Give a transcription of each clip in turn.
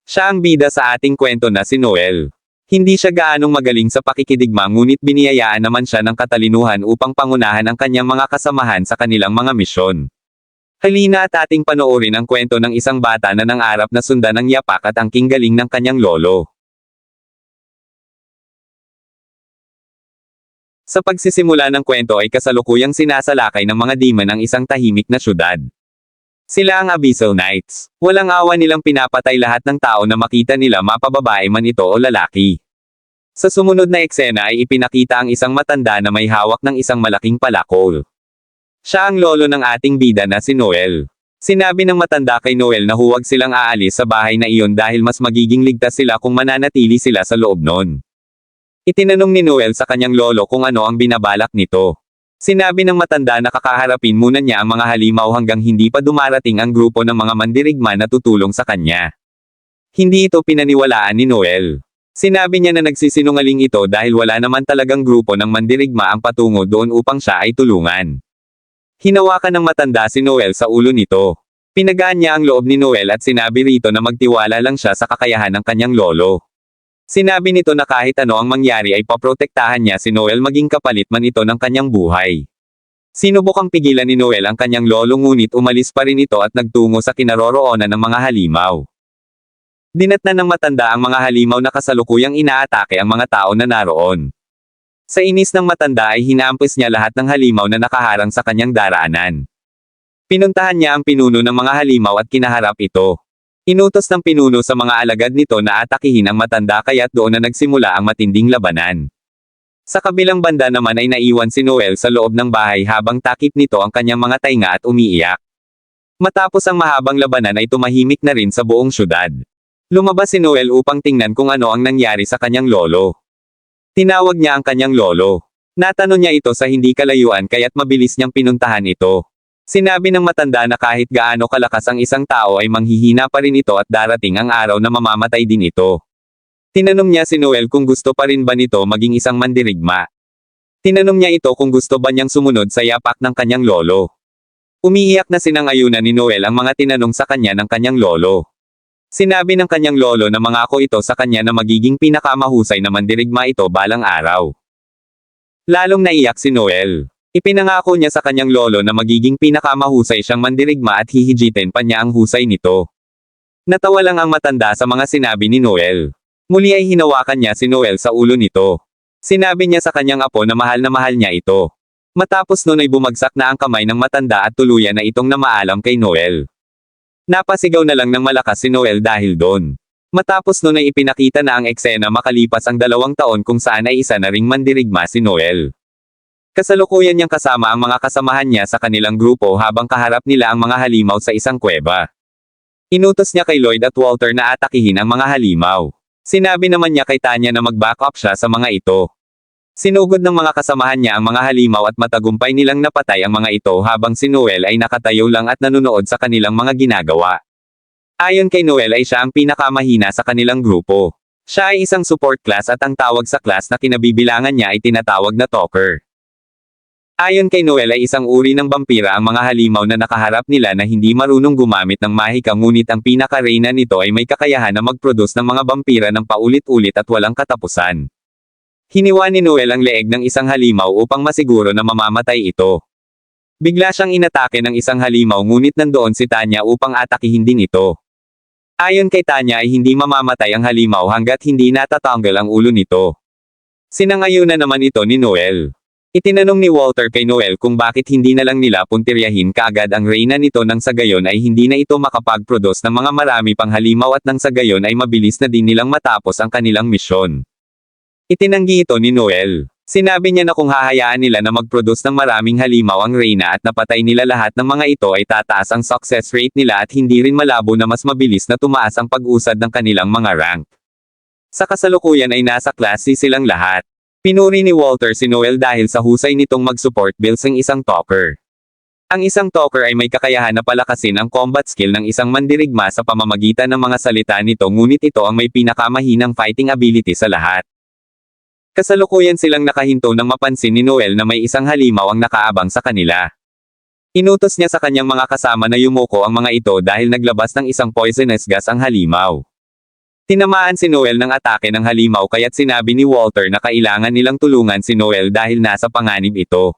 Siya ang bida sa ating kwento na si Noel. Hindi siya gaanong magaling sa pakikidigma ngunit biniyayaan naman siya ng katalinuhan upang pangunahan ang kanyang mga kasamahan sa kanilang mga misyon. Halina at ating panoorin ang kwento ng isang bata na nangarap na sundan ang yapak at angking galing ng kanyang lolo. Sa pagsisimula ng kwento ay kasalukuyang sinasalakay ng mga demon ang isang tahimik na syudad. Sila ang Abyssal Knights. Walang awa nilang pinapatay lahat ng tao na makita nila, mapababae man ito o lalaki. Sa sumunod na eksena ay ipinakita ang isang matanda na may hawak ng isang malaking palakol. Siya ang lolo ng ating bida na si Noel. Sinabi ng matanda kay Noel na huwag silang aalis sa bahay na iyon dahil mas magiging ligtas sila kung mananatili sila sa loob nun. Itinanong ni Noel sa kanyang lolo kung ano ang binabalak nito. Sinabi ng matanda na kakaharapin muna niya ang mga halimaw hanggang hindi pa dumarating ang grupo ng mga mandirigma na tutulong sa kanya. Hindi ito pinaniwalaan ni Noel. Sinabi niya na nagsisinungaling ito dahil wala naman talagang grupo ng mandirigma ang patungo doon upang siya ay tulungan. Hinawakan ng matanda si Noel sa ulo nito. Pinagaan niya ang loob ni Noel at sinabi rito na magtiwala lang siya sa kakayahan ng kanyang lolo. Sinabi nito na kahit ano ang mangyari ay paprotektahan niya si Noel maging kapalit man ito ng kanyang buhay. Sinubukang pigilan ni Noel ang kanyang lolo ngunit umalis pa rin ito at nagtungo sa kinaroroonan ng mga halimaw. Dinatnan ng matanda ang mga halimaw na kasalukuyang inaatake ang mga tao na naroon. Sa inis ng matanda ay hinaampis niya lahat ng halimaw na nakaharang sa kanyang daraanan. Pinuntahan niya ang pinuno ng mga halimaw at kinaharap ito. Inutos ng pinuno sa mga alagad nito na atakihin ang matanda kaya't doon na nagsimula ang matinding labanan. Sa kabilang banda naman ay naiwan si Noel sa loob ng bahay habang takip nito ang kanyang mga tainga at umiiyak. Matapos ang mahabang labanan ay tumahimik na rin sa buong syudad. Lumabas si Noel upang tingnan kung ano ang nangyari sa kanyang lolo. Tinawag niya ang kanyang lolo. Natanong niya ito sa hindi kalayuan kaya't mabilis niyang pinuntahan ito. Sinabi ng matanda na kahit gaano kalakas ang isang tao ay manghihina pa rin ito at darating ang araw na mamamatay din ito. Tinanong niya si Noel kung gusto pa rin ba nito maging isang mandirigma. Tinanong niya ito kung gusto ba niyang sumunod sa yapak ng kanyang lolo. Umiiyak na sinangayunan ni Noel ang mga tinanong sa kanya ng kanyang lolo. Sinabi ng kanyang lolo na mangako ito sa kanya na magiging pinakamahusay na mandirigma ito balang araw. Lalong naiyak si Noel. Ipinangako niya sa kanyang lolo na magiging pinakamahusay siyang mandirigma at hihijitin pa niya ang husay nito. Natawa lang ang matanda sa mga sinabi ni Noel. Muli ay hinawakan niya si Noel sa ulo nito. Sinabi niya sa kanyang apo na mahal niya ito. Matapos nun ay bumagsak na ang kamay ng matanda at tuluyan na itong namaalam kay Noel. Napasigaw na lang ng malakas si Noel dahil doon. Matapos nun ay ipinakita na ang eksena makalipas ang 2 taon kung saan ay isa na ring mandirigma si Noel. Kasalukuyan niyang kasama ang mga kasamahan niya sa kanilang grupo habang kaharap nila ang mga halimaw sa isang kuweba. Inutos niya kay Lloyd at Walter na atakihin ang mga halimaw. Sinabi naman niya kay Tanya na mag-back up siya sa mga ito. Sinugod ng mga kasamahan niya ang mga halimaw at matagumpay nilang napatay ang mga ito habang si Noel ay nakatayo lang at nanunood sa kanilang mga ginagawa. Ayon kay Noel ay siya ang pinakamahina sa kanilang grupo. Siya ay isang support class at ang tawag sa class na kinabibilangan niya ay tinatawag na talker. Ayon kay Noel ay isang uri ng vampira ang mga halimaw na nakaharap nila na hindi marunong gumamit ng mahika ngunit ang pinaka-reyna nito ay may kakayahan na mag-produce ng mga vampira ng paulit-ulit at walang katapusan. Hiniwa ni Noel ang leeg ng isang halimaw upang masiguro na mamamatay ito. Bigla siyang inatake ng isang halimaw ngunit nandoon si Tanya upang atakihin din ito. Ayon kay Tanya ay hindi mamamatay ang halimaw hanggat hindi natatanggal ang ulo nito. Sinangayunan naman ito ni Noel. Itinanong ni Walter kay Noel kung bakit hindi na lang nila puntiryahin kaagad ang reyna nito nang sa gayon ay hindi na ito makapag-produce ng mga marami pang halimaw at nang sa gayon ay mabilis na din nilang matapos ang kanilang misyon. Itinanggi ito ni Noel. Sinabi niya na kung hahayaan nila na mag-produce ng maraming halimaw ang reyna at napatay nila lahat ng mga ito ay tataas ang success rate nila at hindi rin malabo na mas mabilis na tumaas ang pag-usad ng kanilang mga rank. Sa kasalukuyan ay nasa class C silang lahat. Pinuri ni Walter si Noel dahil sa husay nitong mag-support bills ng isang talker. Ang isang talker ay may kakayahan na palakasin ang combat skill ng isang mandirigma sa pamamagitan ng mga salita nito ngunit ito ang may pinakamahinang fighting ability sa lahat. Kasalukuyan silang nakahinto nang mapansin ni Noel na may isang halimaw ang nakaabang sa kanila. Inutos niya sa kanyang mga kasama na yumuko ang mga ito dahil naglabas ng isang poisonous gas ang halimaw. Tinamaan si Noel ng atake ng halimaw kaya't sinabi ni Walter na kailangan nilang tulungan si Noel dahil nasa panganib ito.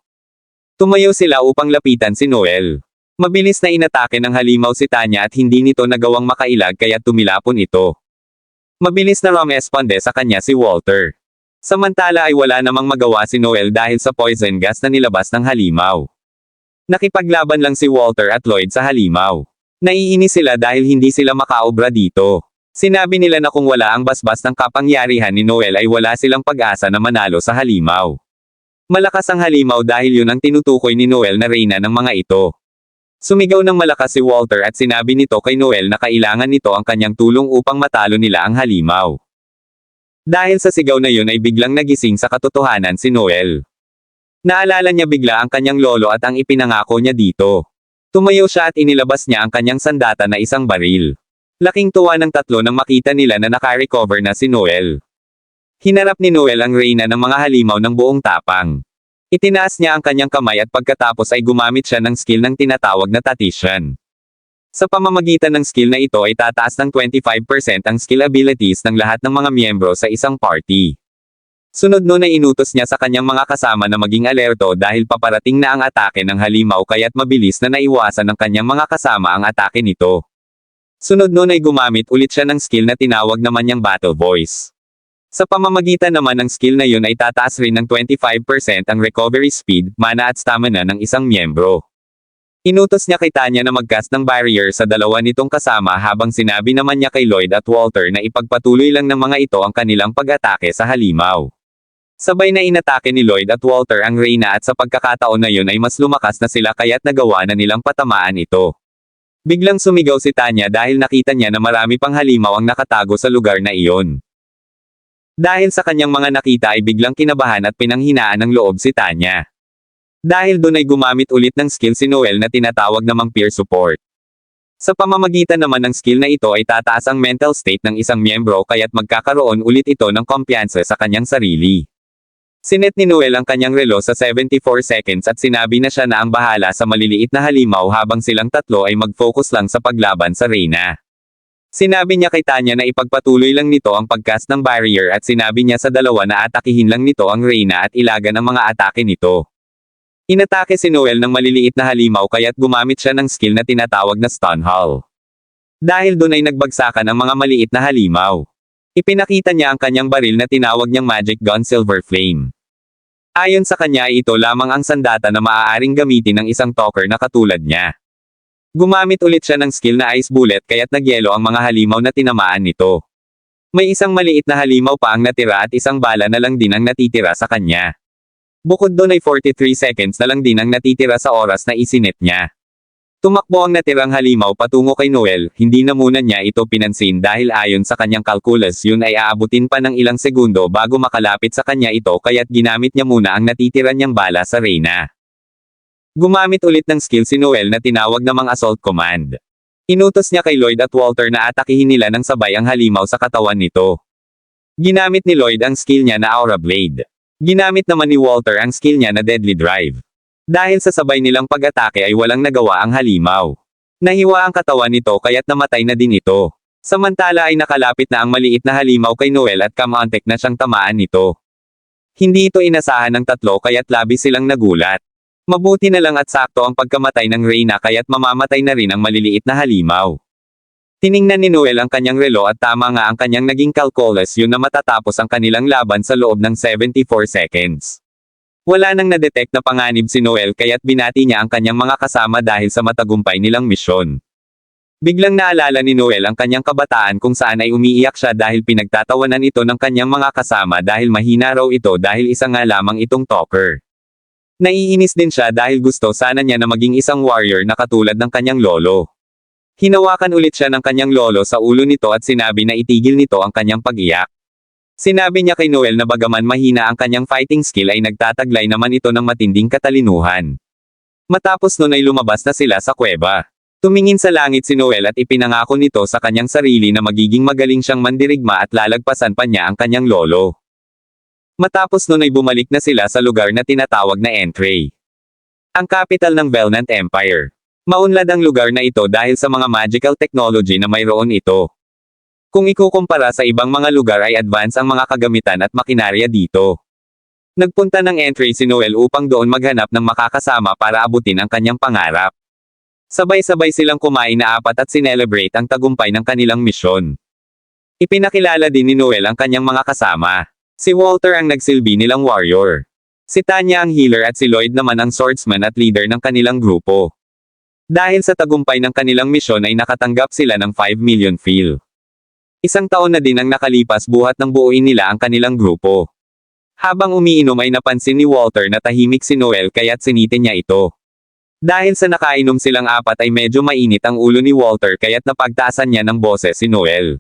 Tumayo sila upang lapitan si Noel. Mabilis na inatake ng halimaw si Tanya at hindi nito nagawang makailag kaya't tumilapon ito. Mabilis na rumesponde sa kanya si Walter. Samantala ay wala namang magawa si Noel dahil sa poison gas na nilabas ng halimaw. Nakipaglaban lang si Walter at Lloyd sa halimaw. Naiinis sila dahil hindi sila makaobra dito. Sinabi nila na kung wala ang basbas ng kapangyarihan ni Noel ay wala silang pag-asa na manalo sa halimaw. Malakas ang halimaw dahil yun ang tinutukoy ni Noel na reyna ng mga ito. Sumigaw ng malakas si Walter at sinabi nito kay Noel na kailangan nito ang kanyang tulong upang matalo nila ang halimaw. Dahil sa sigaw na yun ay biglang nagising sa katotohanan si Noel. Naalala niya bigla ang kanyang lolo at ang ipinangako niya dito. Tumayo siya at inilabas niya ang kanyang sandata na isang baril. Laking tuwa ng tatlo nang makita nila na naka-recover na si Noel. Hinarap ni Noel ang reyna ng mga halimaw ng buong tapang. Itinaas niya ang kanyang kamay at pagkatapos ay gumamit siya ng skill ng tinatawag na Tatian. Sa pamamagitan ng skill na ito ay tataas ng 25% ang skill abilities ng lahat ng mga miyembro sa isang party. Sunod nun ay inutos niya sa kanyang mga kasama na maging alerto dahil paparating na ang atake ng halimaw kaya't mabilis na naiwasan ng kanyang mga kasama ang atake nito. Sunod nun ay gumamit ulit siya ng skill na tinawag naman niyang Battle Voice. Sa pamamagitan naman ng skill na yun ay tataas rin ng 25% ang recovery speed, mana at stamina ng isang miyembro. Inutos niya kay Tanya na mag-cast ng barrier sa dalawa nitong kasama habang sinabi naman niya kay Lloyd at Walter na ipagpatuloy lang ng mga ito ang kanilang pag-atake sa halimaw. Sabay na inatake ni Lloyd at Walter ang reyna at sa pagkakataon na yun ay mas lumakas na sila kaya't nagawa na nilang patamaan ito. Biglang sumigaw si Tanya dahil nakita niya na marami pang halimaw ang nakatago sa lugar na iyon. Dahil sa kanyang mga nakita ay biglang kinabahan at pinanghinaan ng loob si Tanya. Dahil doon ay gumamit ulit ng skill si Noel na tinatawag namang peer support. Sa pamamagitan naman ng skill na ito ay tataas ang mental state ng isang miyembro kaya't magkakaroon ulit ito ng kumpiyansa sa kanyang sarili. Sinet ni Noel ang kanyang relo sa 74 seconds at sinabi na siya na ang bahala sa maliliit na halimaw habang silang tatlo ay mag-focus lang sa paglaban sa reyna. Sinabi niya kay Tanya na ipagpatuloy lang nito ang pagcast ng barrier at sinabi niya sa dalawa na atakihin lang nito ang reyna at ilagan ang mga atake nito. Inatake si Noel ng maliliit na halimaw kaya't gumamit siya ng skill na tinatawag na Stun Hull. Dahil doon ay nagbagsakan ang mga maliit na halimaw. Ipinakita niya ang kanyang baril na tinawag niyang Magic Gun Silver Flame. Ayon sa kanya ay ito lamang ang sandata na maaaring gamitin ng isang talker na katulad niya. Gumamit ulit siya ng skill na Ice Bullet kaya't nagyelo ang mga halimaw na tinamaan nito. May isang maliit na halimaw pa ang natira at isang bala na lang din ang natitira sa kanya. Bukod doon ay 43 seconds na lang din ang natitira sa oras na isinet niya. Tumakbo ang natirang halimaw patungo kay Noel, hindi na muna niya ito pinansin dahil ayon sa kanyang calculus yun ay aabutin pa ng ilang segundo bago makalapit sa kanya ito kaya't ginamit niya muna ang natitira niyang bala sa reyna. Gumamit ulit ng skill si Noel na tinawag namang Assault Command. Inutos niya kay Lloyd at Walter na atakihin nila ng sabay ang halimaw sa katawan nito. Ginamit ni Lloyd ang skill niya na Aura Blade. Ginamit naman ni Walter ang skill niya na Deadly Drive. Dahil sa sabay nilang pag-atake ay walang nagawa ang halimaw. Nahiwa ang katawan nito kaya't namatay na din ito. Samantala ay nakalapit na ang maliit na halimaw kay Noel at kamantek na siyang tamaan nito. Hindi ito inasahan ng tatlo kaya't labis silang nagulat. Mabuti na lang at sakto ang pagkamatay ng reyna kaya't mamamatay na rin ang maliliit na halimaw. Tiningnan ni Noel ang kanyang relo at tama nga ang kanyang naging calculus yun na matatapos ang kanilang laban sa loob ng 74 seconds. Wala nang nadetect na panganib si Noel kaya't binati niya ang kanyang mga kasama dahil sa matagumpay nilang misyon. Biglang naalala ni Noel ang kanyang kabataan kung saan ay umiiyak siya dahil pinagtatawanan ito ng kanyang mga kasama dahil mahina raw ito dahil isa nga lamang itong talker. Naiinis din siya dahil gusto sana niya na maging isang warrior na katulad ng kanyang lolo. Hinawakan ulit siya ng kanyang lolo sa ulo nito at sinabi na itigil nito ang kanyang pag-iyak. Sinabi niya kay Noel na bagaman mahina ang kanyang fighting skill ay nagtataglay naman ito ng matinding katalinuhan. Matapos nun ay lumabas na sila sa kuweba. Tumingin sa langit si Noel at ipinangako nito sa kanyang sarili na magiging magaling siyang mandirigma at lalagpasan pa niya ang kanyang lolo. Matapos nun ay bumalik na sila sa lugar na tinatawag na Entray. Ang capital ng Velnant Empire. Maunlad ang lugar na ito dahil sa mga magical technology na mayroon ito. Kung ikukumpara sa ibang mga lugar ay advance ang mga kagamitan at makinarya dito. Nagpunta ng entry si Noel upang doon maghanap ng makakasama para abutin ang kanyang pangarap. Sabay-sabay silang kumain na apat at sinelebrate ang tagumpay ng kanilang misyon. Ipinakilala din ni Noel ang kanyang mga kasama. Si Walter ang nagsilbi nilang warrior. Si Tanya ang healer at si Lloyd naman ang swordsman at leader ng kanilang grupo. Dahil sa tagumpay ng kanilang misyon ay nakatanggap sila ng 5 million fil. Isang taon na din ang nakalipas buhat nang buuin nila ang kanilang grupo. Habang umiinom ay napansin ni Walter na tahimik si Noel kaya't sinitin niya ito. Dahil sa nakainom silang apat ay medyo mainit ang ulo ni Walter kaya't napagtaasan niya ng boses si Noel.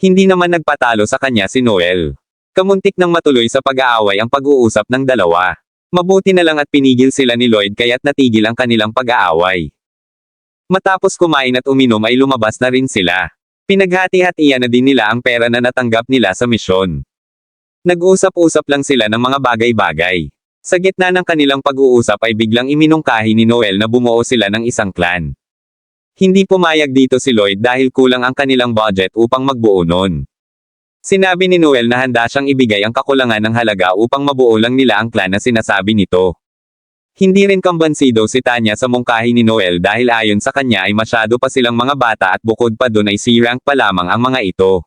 Hindi naman nagpatalo sa kanya si Noel. Kamuntik nang matuloy sa pag-aaway ang pag-uusap ng dalawa. Mabuti na lang at pinigil sila ni Lloyd kaya't natigil ang kanilang pag-aaway. Matapos kumain at uminom ay lumabas na rin sila. Pinaghati-hatian na din nila ang pera na natanggap nila sa misyon. Nag-usap-usap lang sila ng mga bagay-bagay. Sa gitna ng kanilang pag-uusap ay biglang iminungkahi ni Noel na bumuo sila ng isang clan. Hindi pumayag dito si Lloyd dahil kulang ang kanilang budget upang magbuo nun. Sinabi ni Noel na handa siyang ibigay ang kakulangan ng halaga upang mabuo lang nila ang clan na sinasabi nito. Hindi rin kambansido si Tanya sa mungkahi ni Noel dahil ayon sa kanya ay masyado pa silang mga bata at bukod pa dun ay C-rank pa lamang ang mga ito.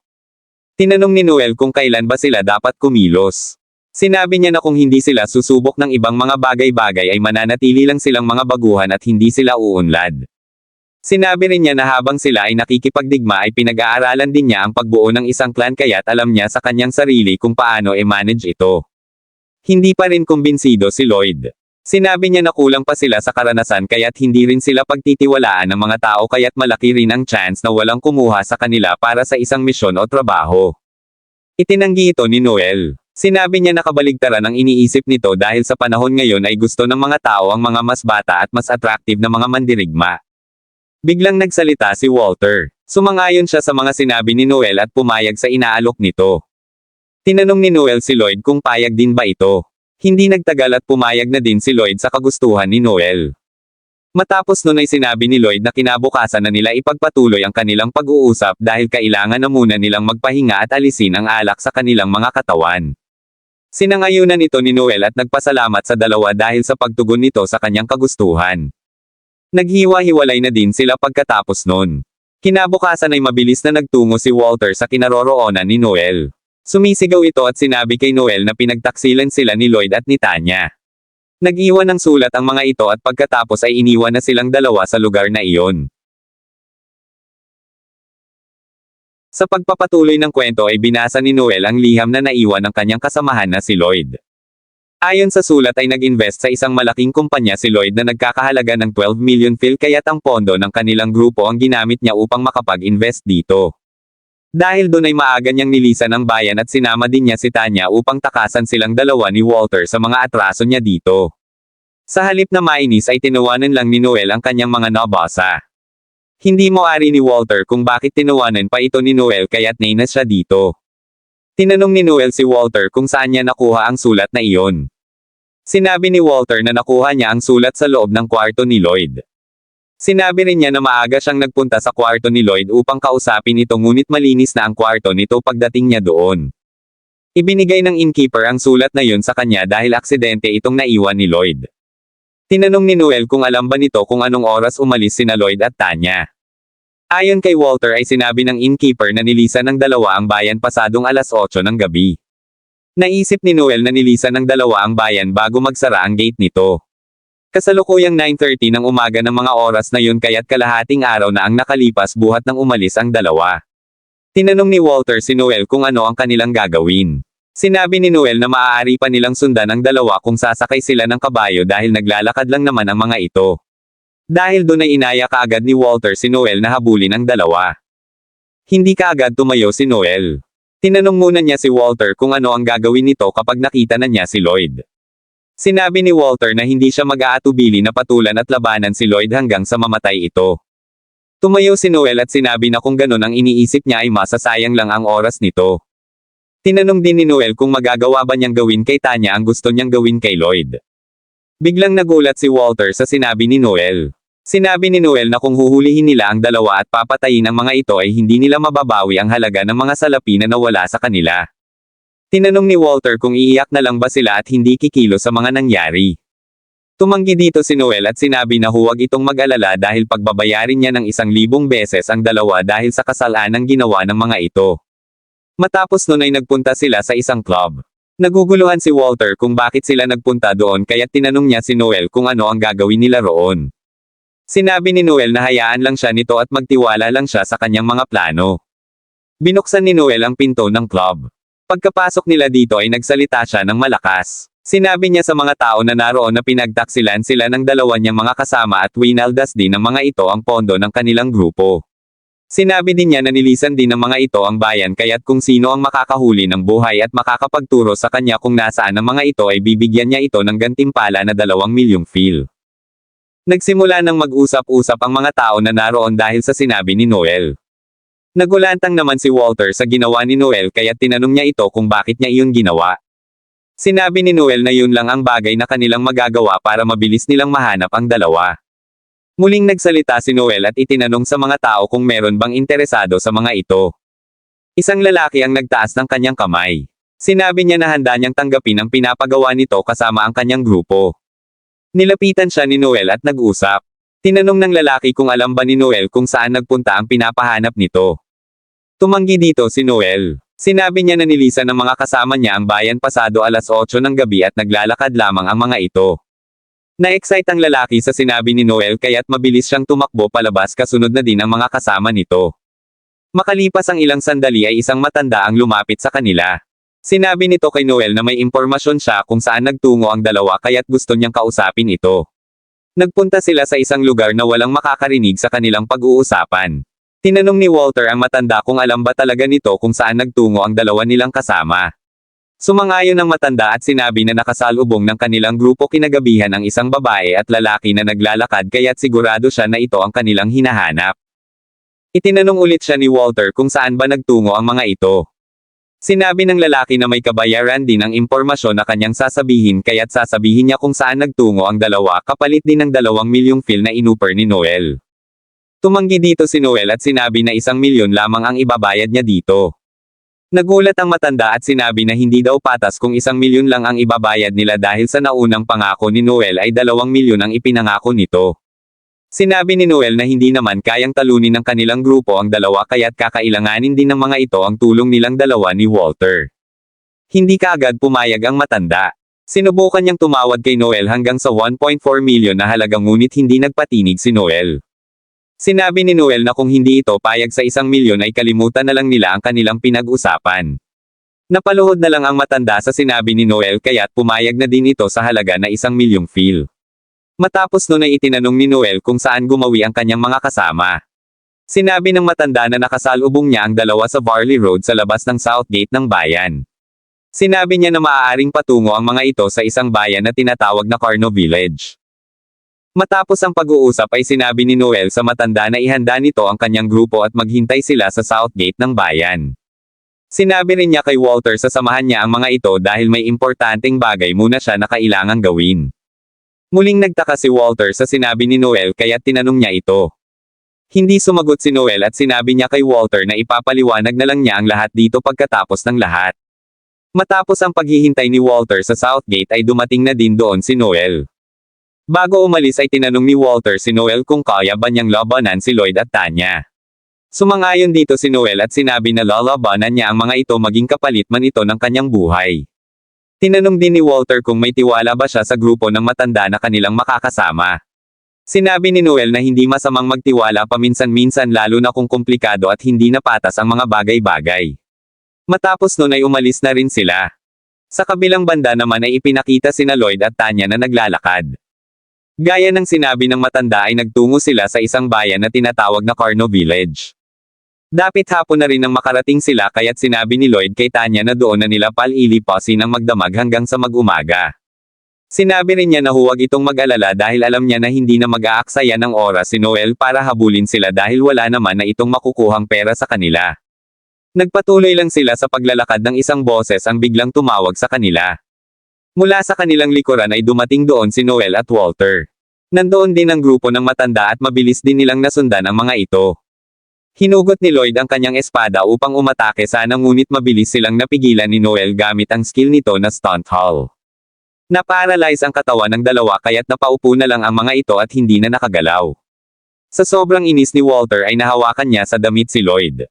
Tinanong ni Noel kung kailan ba sila dapat kumilos. Sinabi niya na kung hindi sila susubok ng ibang mga bagay-bagay ay mananatili lang silang mga baguhan at hindi sila uunlad. Sinabi rin niya na habang sila ay nakikipagdigma ay pinag-aaralan din niya ang pagbuo ng isang clan kaya't alam niya sa kanyang sarili kung paano i-manage ito. Hindi pa rin kumbinsido si Lloyd. Sinabi niya na kulang pa sila sa karanasan kaya't hindi rin sila pagtitiwalaan ng mga tao kaya't malaki rin ang chance na walang kumuha sa kanila para sa isang misyon o trabaho. Itinanggi ito ni Noel. Sinabi niya na kabaligtaran ang iniisip nito dahil sa panahon ngayon ay gusto ng mga tao ang mga mas bata at mas attractive na mga mandirigma. Biglang nagsalita si Walter. Sumangayon siya sa mga sinabi ni Noel at pumayag sa inaalok nito. Tinanong ni Noel si Lloyd kung payag din ba ito. Hindi nagtagal at pumayag na din si Lloyd sa kagustuhan ni Noel. Matapos nun ay sinabi ni Lloyd na kinabukasan na nila ipagpatuloy ang kanilang pag-uusap dahil kailangan na muna nilang magpahinga at alisin ang alak sa kanilang mga katawan. Sinangayunan ito ni Noel at nagpasalamat sa dalawa dahil sa pagtugon nito sa kanyang kagustuhan. Naghiwa-hiwalay na din sila pagkatapos nun. Kinabukasan ay mabilis na nagtungo si Walter sa kinaroroonan ni Noel. Sumisigaw ito at sinabi kay Noel na pinagtaksilan sila ni Lloyd at ni Tanya. Nag-iwan ng sulat ang mga ito at pagkatapos ay iniwan na silang dalawa sa lugar na iyon. Sa pagpapatuloy ng kwento ay binasa ni Noel ang liham na naiwan ng kanyang kasamahan na si Lloyd. Ayon sa sulat ay nag-invest sa isang malaking kumpanya si Lloyd na nagkakahalaga ng 12 million fil kaya't ang pondo ng kanilang grupo ang ginamit niya upang makapag-invest dito. Dahil doon ay maaga niyang nilisan ang bayan at sinama din niya si Tanya upang takasan silang dalawa ni Walter sa mga atraso niya dito. Sa halip na mainis ay tinawanan lang ni Noel ang kanyang mga nabasa. Hindi mo ari ni Walter kung bakit tinawanan pa ito ni Noel kaya't nainas siya dito. Tinanong ni Noel si Walter kung saan niya nakuha ang sulat na iyon. Sinabi ni Walter na nakuha niya ang sulat sa loob ng kwarto ni Lloyd. Sinabi rin niya na maaga siyang nagpunta sa kwarto ni Lloyd upang kausapin ito ngunit malinis na ang kwarto nito pagdating niya doon. Ibinigay ng innkeeper ang sulat na yun sa kanya dahil aksidente itong naiwan ni Lloyd. Tinanong ni Noel kung alam ba nito kung anong oras umalis sina Lloyd at Tanya. Ayon kay Walter ay sinabi ng innkeeper na nilisan ng dalawa ang bayan pasadong alas 8 ng gabi. Naisip ni Noel na nilisan ng dalawa ang bayan bago magsara ang gate nito. Kasalukuyang 9:30 ng umaga ng mga oras na yun kaya't kalahating araw na ang nakalipas buhat nang umalis ang dalawa. Tinanong ni Walter si Noel kung ano ang kanilang gagawin. Sinabi ni Noel na maaari pa nilang sundan ang dalawa kung sasakay sila ng kabayo dahil naglalakad lang naman ang mga ito. Dahil doon ay inaya kaagad ni Walter si Noel na habulin ang dalawa. Hindi kaagad tumayo si Noel. Tinanong muna niya si Walter kung ano ang gagawin nito kapag nakita na niya si Lloyd. Sinabi ni Walter na hindi siya mag-aatubili na patulan at labanan si Lloyd hanggang sa mamatay ito. Tumayo si Noel at sinabi na kung ganun ang iniisip niya ay masasayang lang ang oras nito. Tinanong din ni Noel kung magagawa ba niyang gawin kay Tanya ang gusto niyang gawin kay Lloyd. Biglang nagulat si Walter sa sinabi ni Noel. Sinabi ni Noel na kung huhulihin nila ang dalawa at papatayin ang mga ito ay hindi nila mababawi ang halaga ng mga salapi na nawala sa kanila. Tinanong ni Walter kung iiyak na lang ba sila at hindi kikilo sa mga nangyari. Tumanggi dito si Noel at sinabi na huwag itong mag-alala dahil pagbabayarin niya ng 1,000 beses ang dalawa dahil sa kasalanang ginawa ng mga ito. Matapos nun ay nagpunta sila sa isang club. Naguguluhan si Walter kung bakit sila nagpunta doon kaya tinanong niya si Noel kung ano ang gagawin nila roon. Sinabi ni Noel na hayaan lang siya nito at magtiwala lang siya sa kanyang mga plano. Binuksan ni Noel ang pinto ng club. Pagkapasok nila dito ay nagsalita siya ng malakas. Sinabi niya sa mga tao na naroon na pinagtaksilan sila ng dalawa niyang mga kasama at winaldas din ng mga ito ang pondo ng kanilang grupo. Sinabi din niya na nilisan din ng mga ito ang bayan kaya't kung sino ang makakahuli ng buhay at makakapagturo sa kanya kung nasaan ang mga ito ay bibigyan niya ito ng gantimpala na 2,000,000 fil. Nagsimula ng mag-usap-usap ang mga tao na naroon dahil sa sinabi ni Noel. Nagulantang naman si Walter sa ginawa ni Noel kaya tinanong niya ito kung bakit niya iyon ginawa. Sinabi ni Noel na yun lang ang bagay na kanilang magagawa para mabilis nilang mahanap ang dalawa. Muling nagsalita si Noel at itinanong sa mga tao kung meron bang interesado sa mga ito. Isang lalaki ang nagtaas ng kanyang kamay. Sinabi niya na handa niyang tanggapin ang pinapagawa nito kasama ang kanyang grupo. Nilapitan siya ni Noel at nag-usap. Tinanong ng lalaki kung alam ba ni Noel kung saan nagpunta ang pinapahanap nito. Tumanggi dito si Noel. Sinabi niya na nilisan ng mga kasama niya ang bayan pasado 8:00 ng gabi at naglalakad lamang ang mga ito. Na-excite ang lalaki sa sinabi ni Noel kaya't mabilis siyang tumakbo palabas kasunod na din ang mga kasama nito. Makalipas ang ilang sandali ay isang matanda ang lumapit sa kanila. Sinabi nito kay Noel na may impormasyon siya kung saan nagtungo ang dalawa kaya't gusto niyang kausapin ito. Nagpunta sila sa isang lugar na walang makakarinig sa kanilang pag-uusapan. Tinanong ni Walter ang matanda kung alam ba talaga nito kung saan nagtungo ang dalawa nilang kasama. Sumangayon ang matanda at sinabi na nakasalubong ng kanilang grupo kinagabihan ang isang babae at lalaki na naglalakad kaya't sigurado siya na ito ang kanilang hinahanap. Itinanong ulit siya ni Walter kung saan ba nagtungo ang mga ito. Sinabi ng lalaki na may kabayaran din ang impormasyon na kanyang sasabihin kaya't sasabihin niya kung saan nagtungo ang dalawa kapalit din ng 2,000,000 fil na inuper ni Noel. Tumanggi dito si Noel at sinabi na 1,000,000 lamang ang ibabayad niya dito. Nagulat ang matanda at sinabi na hindi daw patas kung 1,000,000 lang ang ibabayad nila dahil sa naunang pangako ni Noel ay 2,000,000 ang ipinangako nito. Sinabi ni Noel na hindi naman kayang talunin ng kanilang grupo ang dalawa kaya't kakailanganin din ng mga ito ang tulong nilang dalawa ni Walter. Hindi kaagad pumayag ang matanda. Sinubukan niyang tumawad kay Noel hanggang sa 1.4 milyon na halaga ngunit hindi nagpatinig si Noel. Sinabi ni Noel na kung hindi ito payag sa 1,000,000 ay kalimutan na lang nila ang kanilang pinag-usapan. Napaluhod na lang ang matanda sa sinabi ni Noel kaya't pumayag na din ito sa halaga na 1,000,000 fil. Matapos nun ay itinanong ni Noel kung saan gumawi ang kanyang mga kasama. Sinabi ng matanda na nakasalubong niya ang dalawa sa Varley Road sa labas ng South Gate ng bayan. Sinabi niya na maaaring patungo ang mga ito sa isang bayan na tinatawag na Carno Village. Matapos ang pag-uusap ay sinabi ni Noel sa matanda na ihanda nito ang kanyang grupo at maghintay sila sa South Gate ng bayan. Sinabi rin niya kay Walter sa samahan niya ang mga ito dahil may importanteng bagay muna siya na kailangang gawin. Muling nagtaka si Walter sa sinabi ni Noel kaya't tinanong niya ito. Hindi sumagot si Noel at sinabi niya kay Walter na ipapaliwanag na lang niya ang lahat dito pagkatapos ng lahat. Matapos ang paghihintay ni Walter sa South Gate ay dumating na din doon si Noel. Bago umalis ay tinanong ni Walter si Noel kung kaya ba niyang labanan si Lloyd at Tanya. Sumangayon dito si Noel at sinabi na lalabanan niya ang mga ito maging kapalit man ito ng kanyang buhay. Tinanong din ni Walter kung may tiwala ba siya sa grupo ng matanda na kanilang makakasama. Sinabi ni Noel na hindi masamang magtiwala paminsan-minsan lalo na kung komplikado at hindi na patas ang mga bagay-bagay. Matapos nun ay umalis na rin sila. Sa kabilang banda naman ay ipinakita sina Lloyd at Tanya na naglalakad. Gaya ng sinabi ng matanda ay nagtungo sila sa isang bayan na tinatawag na Carno Village. Dapit hapon na rin nang makarating sila kaya't sinabi ni Lloyd kay Tanya na doon na nila palilipasin ang magdamag hanggang sa mag-umaga. Sinabi rin niya na huwag itong mag-alala dahil alam niya na hindi na mag-aaksaya ng oras si Noel para habulin sila dahil wala naman na itong makukuhang pera sa kanila. Nagpatuloy lang sila sa paglalakad ng isang boses ang biglang tumawag sa kanila. Mula sa kanilang likuran ay dumating doon si Noel at Walter. Nandoon din ang grupo ng matanda at mabilis din nilang nasundan ang mga ito. Hinugot ni Lloyd ang kanyang espada upang umatake sana ngunit mabilis silang napigilan ni Noel gamit ang skill nito na Stunt Hall. Na-paralyze ang katawan ng dalawa kaya't napaupo na lang ang mga ito at hindi na nakagalaw. Sa sobrang inis ni Walter ay nahawakan niya sa damit si Lloyd.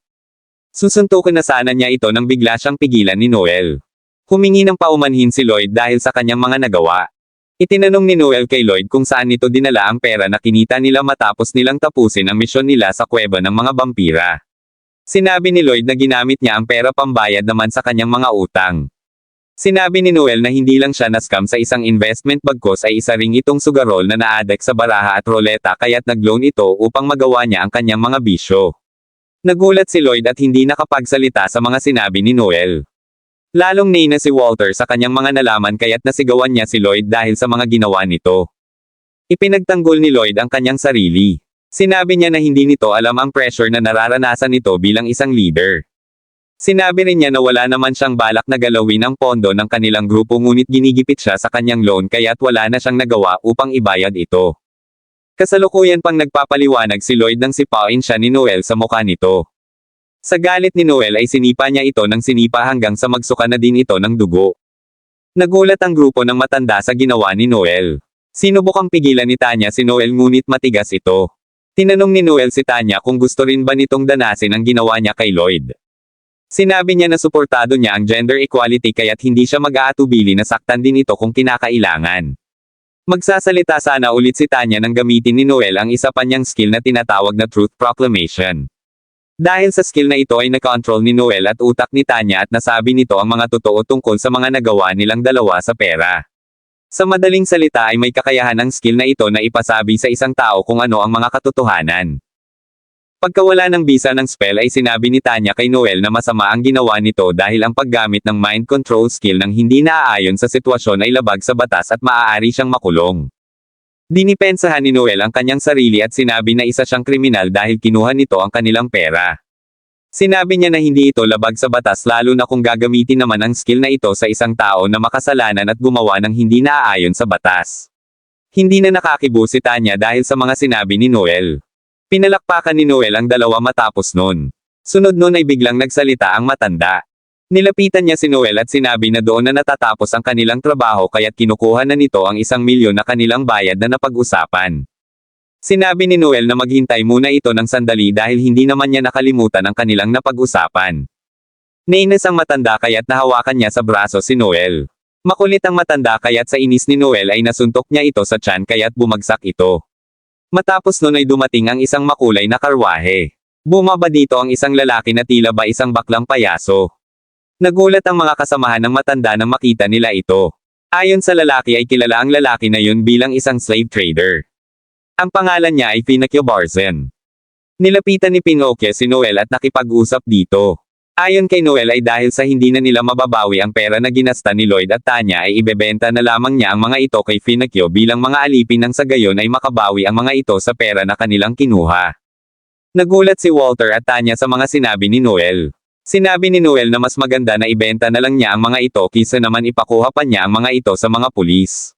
Susuntukin na sana niya ito nang bigla siyang pigilan ni Noel. Humingi ng paumanhin si Lloyd dahil sa kanyang mga nagawa. Itinanong ni Noel kay Lloyd kung saan nito dinala ang pera na kinita nila matapos nilang tapusin ang misyon nila sa kuweba ng mga vampira. Sinabi ni Lloyd na ginamit niya ang pera pambayad naman sa kanyang mga utang. Sinabi ni Noel na hindi lang siya na-scam sa isang investment bagkos ay isa ring itong sugarol na na-addict sa baraha at roleta kaya't nag-loan ito upang magawa niya ang kanyang mga bisyo. Nagulat si Lloyd at hindi nakapagsalita sa mga sinabi ni Noel. Lalong nainis si Walter sa kanyang mga nalaman kaya't nasigawan niya si Lloyd dahil sa mga ginawa nito. Ipinagtanggol ni Lloyd ang kanyang sarili. Sinabi niya na hindi nito alam ang pressure na nararanasan nito bilang isang leader. Sinabi rin niya na wala naman siyang balak na galawin ang pondo ng kanilang grupo ngunit ginigipit siya sa kanyang loan kaya't wala na siyang nagawa upang ibayad ito. Kasalukuyan pang nagpapaliwanag si Lloyd nang sipain siya ni Noel sa mukha nito. Sa galit ni Noel ay sinipa niya ito ng sinipa hanggang sa magsuka na din ito ng dugo. Nagulat ang grupo ng matanda sa ginawa ni Noel. Sinubukang pigilan ni Tanya si Noel ngunit matigas ito. Tinanong ni Noel si Tanya kung gusto rin ba nitong danasin ang ginawa niya kay Lloyd. Sinabi niya na suportado niya ang gender equality kaya't hindi siya mag-aatubili na saktan din ito kung kinakailangan. Magsasalita sana ulit si Tanya nang gamitin ni Noel ang isa pa niyang skill na tinatawag na Truth Proclamation. Dahil sa skill na ito ay nakontrol ni Noel at utak ni Tanya at nasabi nito ang mga totoo tungkol sa mga nagawa nilang dalawa sa pera. Sa madaling salita ay may kakayahan ang skill na ito na ipasabi sa isang tao kung ano ang mga katotohanan. Pagkawala ng bisa ng spell ay sinabi ni Tanya kay Noel na masama ang ginawa nito dahil ang paggamit ng mind control skill ng hindi naaayon sa sitwasyon ay labag sa batas at maaari siyang makulong. Dinipensahan ni Noel ang kanyang sarili at sinabi na isa siyang kriminal dahil kinuha nito ang kanilang pera. Sinabi niya na hindi ito labag sa batas lalo na kung gagamitin naman ang skill na ito sa isang tao na makasalanan at gumawa ng hindi naaayon sa batas. Hindi na nakakibo si Tanya dahil sa mga sinabi ni Noel. Pinalakpakan ni Noel ang dalawa matapos nun. Sunod nun ay biglang nagsalita ang matanda. Nilapitan niya si Noel at sinabi na doon na natatapos ang kanilang trabaho kaya't kinukuha na nito ang 1 milyon na kanilang bayad na napag-usapan. Sinabi ni Noel na maghintay muna ito ng sandali dahil hindi naman niya nakalimutan ang kanilang napag-usapan. Nainis ang matanda kaya't nahawakan niya sa braso si Noel. Makulit ang matanda kaya't sa inis ni Noel ay nasuntok niya ito sa tiyan kaya't bumagsak ito. Matapos nun ay dumating ang isang makulay na karwahe. Bumaba dito ang isang lalaki na tila ba isang baklang payaso. Nagulat ang mga kasamahan ng matanda nang makita nila ito. Ayon sa lalaki ay kilala ang lalaki na yun bilang isang slave trader. Ang pangalan niya ay Pinocchio Barzen. Nilapitan ni Pinocchio si Noel at nakipag-usap dito. Ayon kay Noel ay dahil sa hindi na nila mababawi ang pera na ginasta ni Lloyd at Tanya ay ibebenta na lamang niya ang mga ito kay Pinocchio bilang mga alipin nang sa gayon ay makabawi ang mga ito sa pera na kanilang kinuha. Nagulat si Walter at Tanya sa mga sinabi ni Noel. Sinabi ni Noel na mas maganda na ibenta na lang niya ang mga ito kaysa naman ipakuha pa niya ang mga ito sa mga pulis.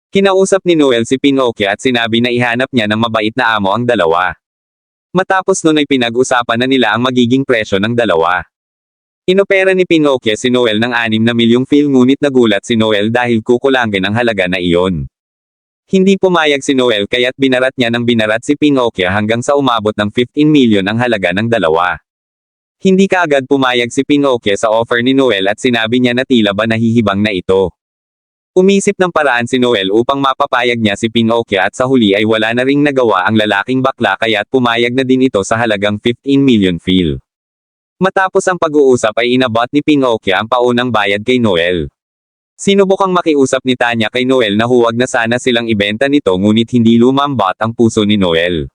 Kinausap ni Noel si Pinocchio at sinabi na ihanap niya ng mabait na amo ang dalawa. Matapos nun ay pinag-usapan na nila ang magiging presyo ng dalawa. Inopera ni Pinocchio si Noel ng 6 na milyong fil ngunit nagulat si Noel dahil kukulangin ang halaga na iyon. Hindi pumayag si Noel kaya't binarat niya ng binarat si Pinocchio hanggang sa umabot ng 15 milyon ang halaga ng dalawa. Hindi kaagad pumayag si Pinocchio sa offer ni Noel at sinabi niya na tila ba nahihibang na ito. Umisip ng paraan si Noel upang mapapayag niya si Pinocchio at sa huli ay wala na ring nagawa ang lalaking bakla kaya't pumayag na din ito sa halagang 15 million fil. Matapos ang pag-uusap ay inabot ni Pinocchio ang paunang bayad kay Noel. Sinubukang makiusap ni Tanya kay Noel na huwag na sana silang ibenta nito ngunit hindi lumambot ang puso ni Noel.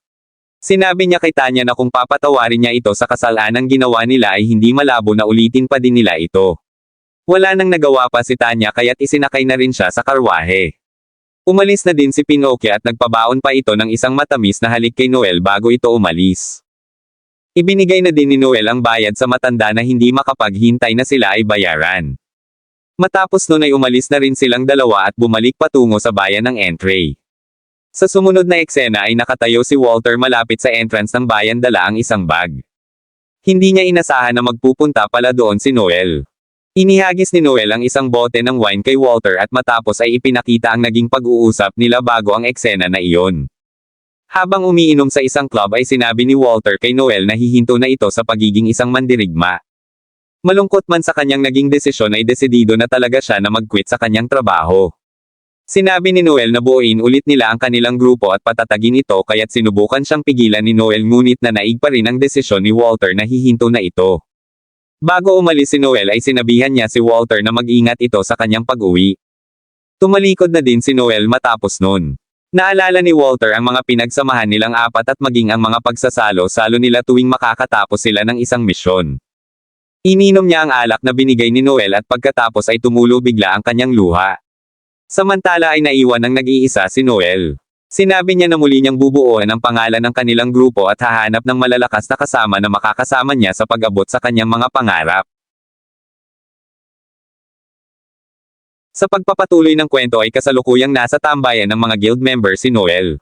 Sinabi niya kay Tanya na kung papatawarin niya ito sa kasalanang ginawa nila ay hindi malabo na ulitin pa din nila ito. Wala nang nagawa pa si Tanya kaya't isinakay na rin siya sa karwahe. Umalis na din si Pinocchio at nagpabaon pa ito ng isang matamis na halik kay Noel bago ito umalis. Ibinigay na din ni Noel ang bayad sa matanda na hindi makapaghintay na sila ay bayaran. Matapos nun ay umalis na rin silang dalawa at bumalik patungo sa bayan ng Entray. Sa sumunod na eksena ay nakatayo si Walter malapit sa entrance ng bayan dala ang isang bag. Hindi niya inasahan na magpupunta pala doon si Noel. Inihagis ni Noel ang isang bote ng wine kay Walter at matapos ay ipinakita ang naging pag-uusap nila bago ang eksena na iyon. Habang umiinom sa isang club ay sinabi ni Walter kay Noel na hihinto na ito sa pagiging isang mandirigma. Malungkot man sa kanyang naging desisyon ay desidido na talaga siya na mag-quit sa kanyang trabaho. Sinabi ni Noel na buuin ulit nila ang kanilang grupo at patatagin ito kaya't sinubukan siyang pigilan ni Noel ngunit nanaig pa rin ang desisyon ni Walter na hihinto na ito. Bago umalis si Noel ay sinabihan niya si Walter na mag-ingat ito sa kanyang pag-uwi. Tumalikod na din si Noel matapos nun. Naalala ni Walter ang mga pinagsamahan nilang apat at maging ang mga pagsasalo-salo nila tuwing makakatapos sila ng isang misyon. Ininom niya ang alak na binigay ni Noel at pagkatapos ay tumulo bigla ang kanyang luha. Samantala ay naiwan ng nag-iisa si Noel. Sinabi niya na muli niyang bubuuan ang pangalan ng kanilang grupo at hahanap ng malalakas na kasama na makakasama niya sa pag-abot sa kanyang mga pangarap. Sa pagpapatuloy ng kwento ay kasalukuyang nasa tambayan ng mga guild member si Noel.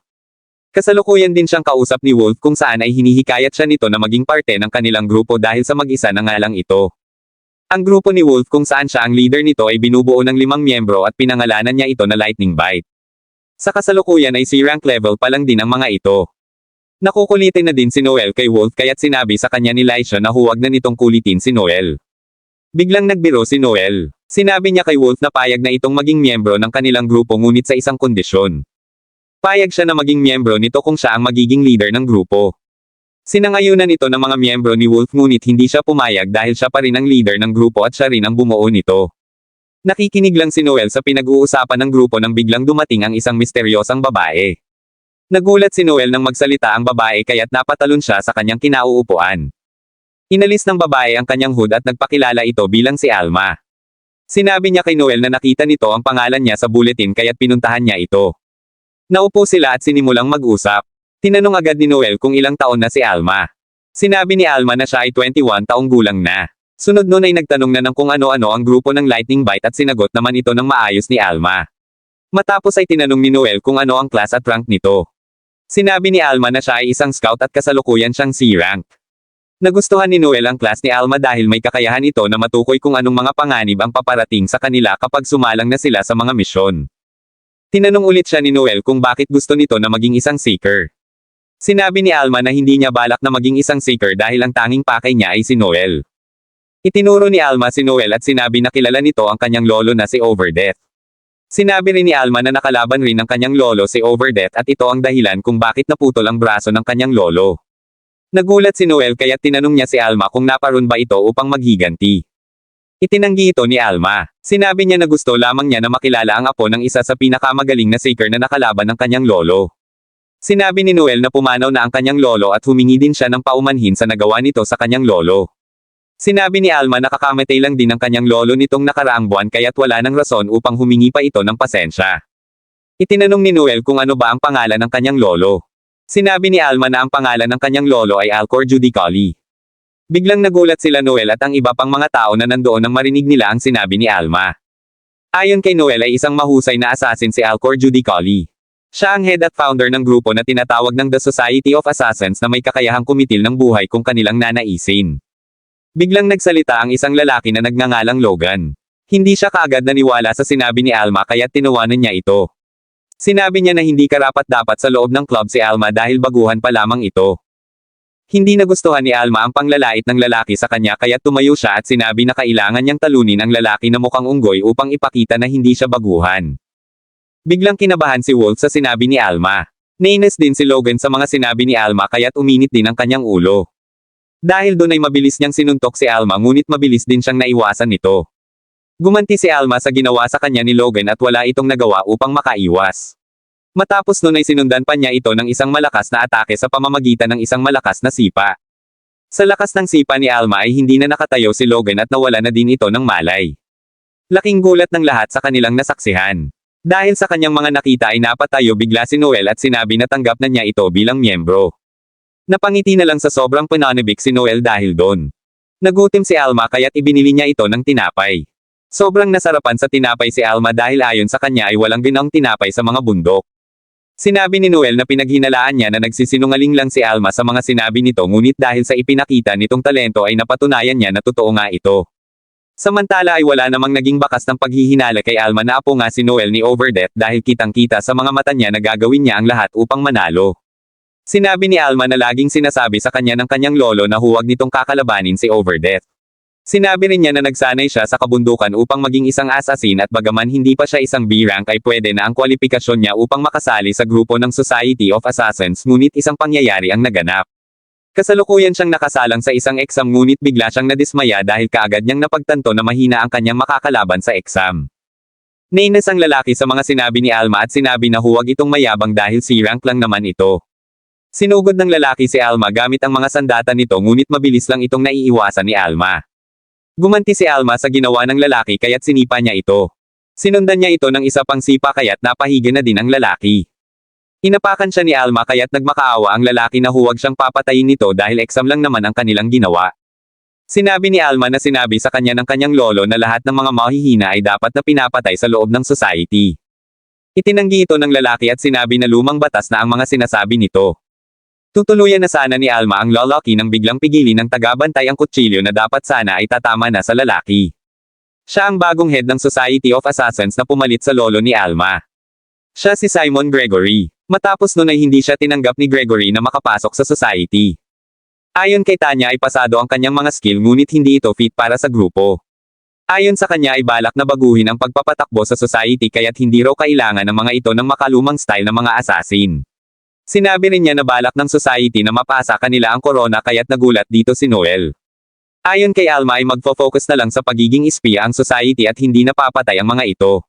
Kasalukuyan din siyang kausap ni Wolf kung saan ay hinihikayat siya nito na maging parte ng kanilang grupo dahil sa mag-isa na nga lang ito. Ang grupo ni Wolf kung saan siya ang leader nito ay binubuo ng 5 miyembro at pinangalanan niya ito na Lightning Bite. Sa kasalukuyan ay C-rank level pa lang din ang mga ito. Nakukulitin na din si Noel kay Wolf kaya't sinabi sa kanya ni Lysha na huwag na nitong kulitin si Noel. Biglang nagbiro si Noel. Sinabi niya kay Wolf na payag na itong maging miyembro ng kanilang grupo ngunit sa isang kondisyon. Payag siya na maging miyembro nito kung siya ang magiging leader ng grupo. Sinangayunan ito ng mga miyembro ni Wolf ngunit hindi siya pumayag dahil siya pa rin ang leader ng grupo at siya rin ang bumuo nito. Nakikinig lang si Noel sa pinag-uusapan ng grupo nang biglang dumating ang isang misteryosang babae. Nagulat si Noel nang magsalita ang babae kaya't napatalon siya sa kanyang kinauupuan. Inalis ng babae ang kanyang hood at nagpakilala ito bilang si Alma. Sinabi niya kay Noel na nakita nito ang pangalan niya sa bulletin kaya't pinuntahan niya ito. Naupo sila at sinimulang mag-usap. Tinanong agad ni Noel kung ilang taon na si Alma. Sinabi ni Alma na siya ay 21 taong gulang na. Sunod nun ay nagtanong na ng kung ano-ano ang grupo ng Lightning Bite at sinagot naman ito ng maayos ni Alma. Matapos ay tinanong ni Noel kung ano ang class at rank nito. Sinabi ni Alma na siya ay isang scout at kasalukuyan siyang C-rank. Nagustuhan ni Noel ang class ni Alma dahil may kakayahan ito na matukoy kung anong mga panganib ang paparating sa kanila kapag sumalang na sila sa mga misyon. Tinanong ulit siya ni Noel kung bakit gusto nito na maging isang seeker. Sinabi ni Alma na hindi niya balak na maging isang seeker dahil ang tanging pakay niya ay si Noel. Itinuro ni Alma si Noel at sinabi na kilala nito ang kanyang lolo na si Overdeath. Sinabi rin ni Alma na nakalaban rin ang kanyang lolo si Overdeath at ito ang dahilan kung bakit naputol ang braso ng kanyang lolo. Nagulat si Noel kaya't tinanong niya si Alma kung naparoon ba ito upang maghiganti. Itinanggi ito ni Alma. Sinabi niya na gusto lamang niya na makilala ang apo ng isa sa pinakamagaling na seeker na nakalaban ng kanyang lolo. Sinabi ni Noel na pumanaw na ang kanyang lolo at humingi din siya ng paumanhin sa nagawa nito sa kanyang lolo. Sinabi ni Alma na kakamatay lang din ang kanyang lolo nitong nakaraang buwan kaya't wala nang rason upang humingi pa ito ng pasensya. Itinanong ni Noel kung ano ba ang pangalan ng kanyang lolo. Sinabi ni Alma na ang pangalan ng kanyang lolo ay Alcor Judicali. Biglang nagulat sila Noel at ang iba pang mga tao na nandoon nang marinig nila ang sinabi ni Alma. Ayon kay Noel ay isang mahusay na assassin si Alcor Judicali. Siya ang head at founder ng grupo na tinatawag ng The Society of Assassins na may kakayahang kumitil ng buhay kung kanilang nanaisin. Biglang nagsalita ang isang lalaki na nagngangalang Logan. Hindi siya kaagad naniwala sa sinabi ni Alma kaya't tinawanan niya ito. Sinabi niya na hindi karapat-dapat sa loob ng club si Alma dahil baguhan pa lamang ito. Hindi nagustuhan ni Alma ang panglalait ng lalaki sa kanya kaya tumayo siya at sinabi na kailangan niyang talunin ang lalaki na mukhang unggoy upang ipakita na hindi siya baguhan. Biglang kinabahan si Wolf sa sinabi ni Alma. Nainis din si Logan sa mga sinabi ni Alma kaya't uminit din ang kanyang ulo. Dahil doon ay mabilis niyang sinuntok si Alma ngunit mabilis din siyang naiwasan nito. Gumanti si Alma sa ginawa sa kanya ni Logan at wala itong nagawa upang makaiwas. Matapos nun ay sinundan pa niya ito ng isang malakas na atake sa pamamagitan ng isang malakas na sipa. Sa lakas ng sipa ni Alma ay hindi na nakatayo si Logan at nawala na din ito ng malay. Laking gulat ng lahat sa kanilang nasaksihan. Dahil sa kanyang mga nakita ay napatayo bigla si Noel at sinabi na tanggap na niya ito bilang miyembro. Napangiti na lang sa sobrang pananibik si Noel dahil doon. Nagutim si Alma kaya't ibinili niya ito ng tinapay. Sobrang nasarapan sa tinapay si Alma dahil ayon sa kanya ay walang ginaong tinapay sa mga bundok. Sinabi ni Noel na pinaghinalaan niya na nagsisinungaling lang si Alma sa mga sinabi nito ngunit dahil sa ipinakita nitong talento ay napatunayan niya na totoo nga ito. Samantala ay wala namang naging bakas ng paghihinala kay Alma na apo nga si Noel ni Overdeath dahil kitang-kita sa mga mata niya na gagawin niya ang lahat upang manalo. Sinabi ni Alma na laging sinasabi sa kanya ng kanyang lolo na huwag nitong kakalabanin si Overdeath. Sinabi rin niya na nagsanay siya sa kabundukan upang maging isang assassin at bagaman hindi pa siya isang B-rank ay pwede na ang kwalifikasyon niya upang makasali sa grupo ng Society of Assassins ngunit isang pangyayari ang naganap. Kasalukuyan siyang nakasalang sa isang exam ngunit bigla siyang nadismaya dahil kaagad niyang napagtanto na mahina ang kanyang makakalaban sa exam. Nainis ang lalaki sa mga sinabi ni Alma at sinabi na huwag itong mayabang dahil C-rank lang naman ito. Sinugod ng lalaki si Alma gamit ang mga sandata nito ngunit mabilis lang itong naiiwasan ni Alma. Gumanti si Alma sa ginawa ng lalaki kaya't sinipa niya ito. Sinundan niya ito ng isa pang sipa kaya't napahiga na din ang lalaki. Inapakan siya ni Alma kaya't nagmakaawa ang lalaki na huwag siyang papatayin nito dahil exam lang naman ang kanilang ginawa. Sinabi ni Alma na sinabi sa kanya ng kanyang lolo na lahat ng mga mahihina ay dapat na pinapatay sa loob ng society. Itinanggi ito ng lalaki at sinabi na lumang batas na ang mga sinasabi nito. Tutuluyan na sana ni Alma ang lalaki nang biglang pigilin ng tagabantay ang kutsilyo na dapat sana ay tatama na sa lalaki. Siya ang bagong head ng Society of Assassins na pumalit sa lolo ni Alma. Siya si Simon Gregory. Matapos nun ay hindi siya tinanggap ni Gregory na makapasok sa society. Ayon kay Tanya ay pasado ang kanyang mga skill ngunit hindi ito fit para sa grupo. Ayon sa kanya ay balak na baguhin ang pagpapatakbo sa society kaya't hindi raw kailangan ng mga ito ng makalumang style ng mga assassin. Sinabi rin niya na balak ng society na mapasa kanila ang corona kaya't nagulat dito si Noel. Ayon kay Alma ay magfo-focus na lang sa pagiging espiya ang society at hindi napapatay ang mga ito.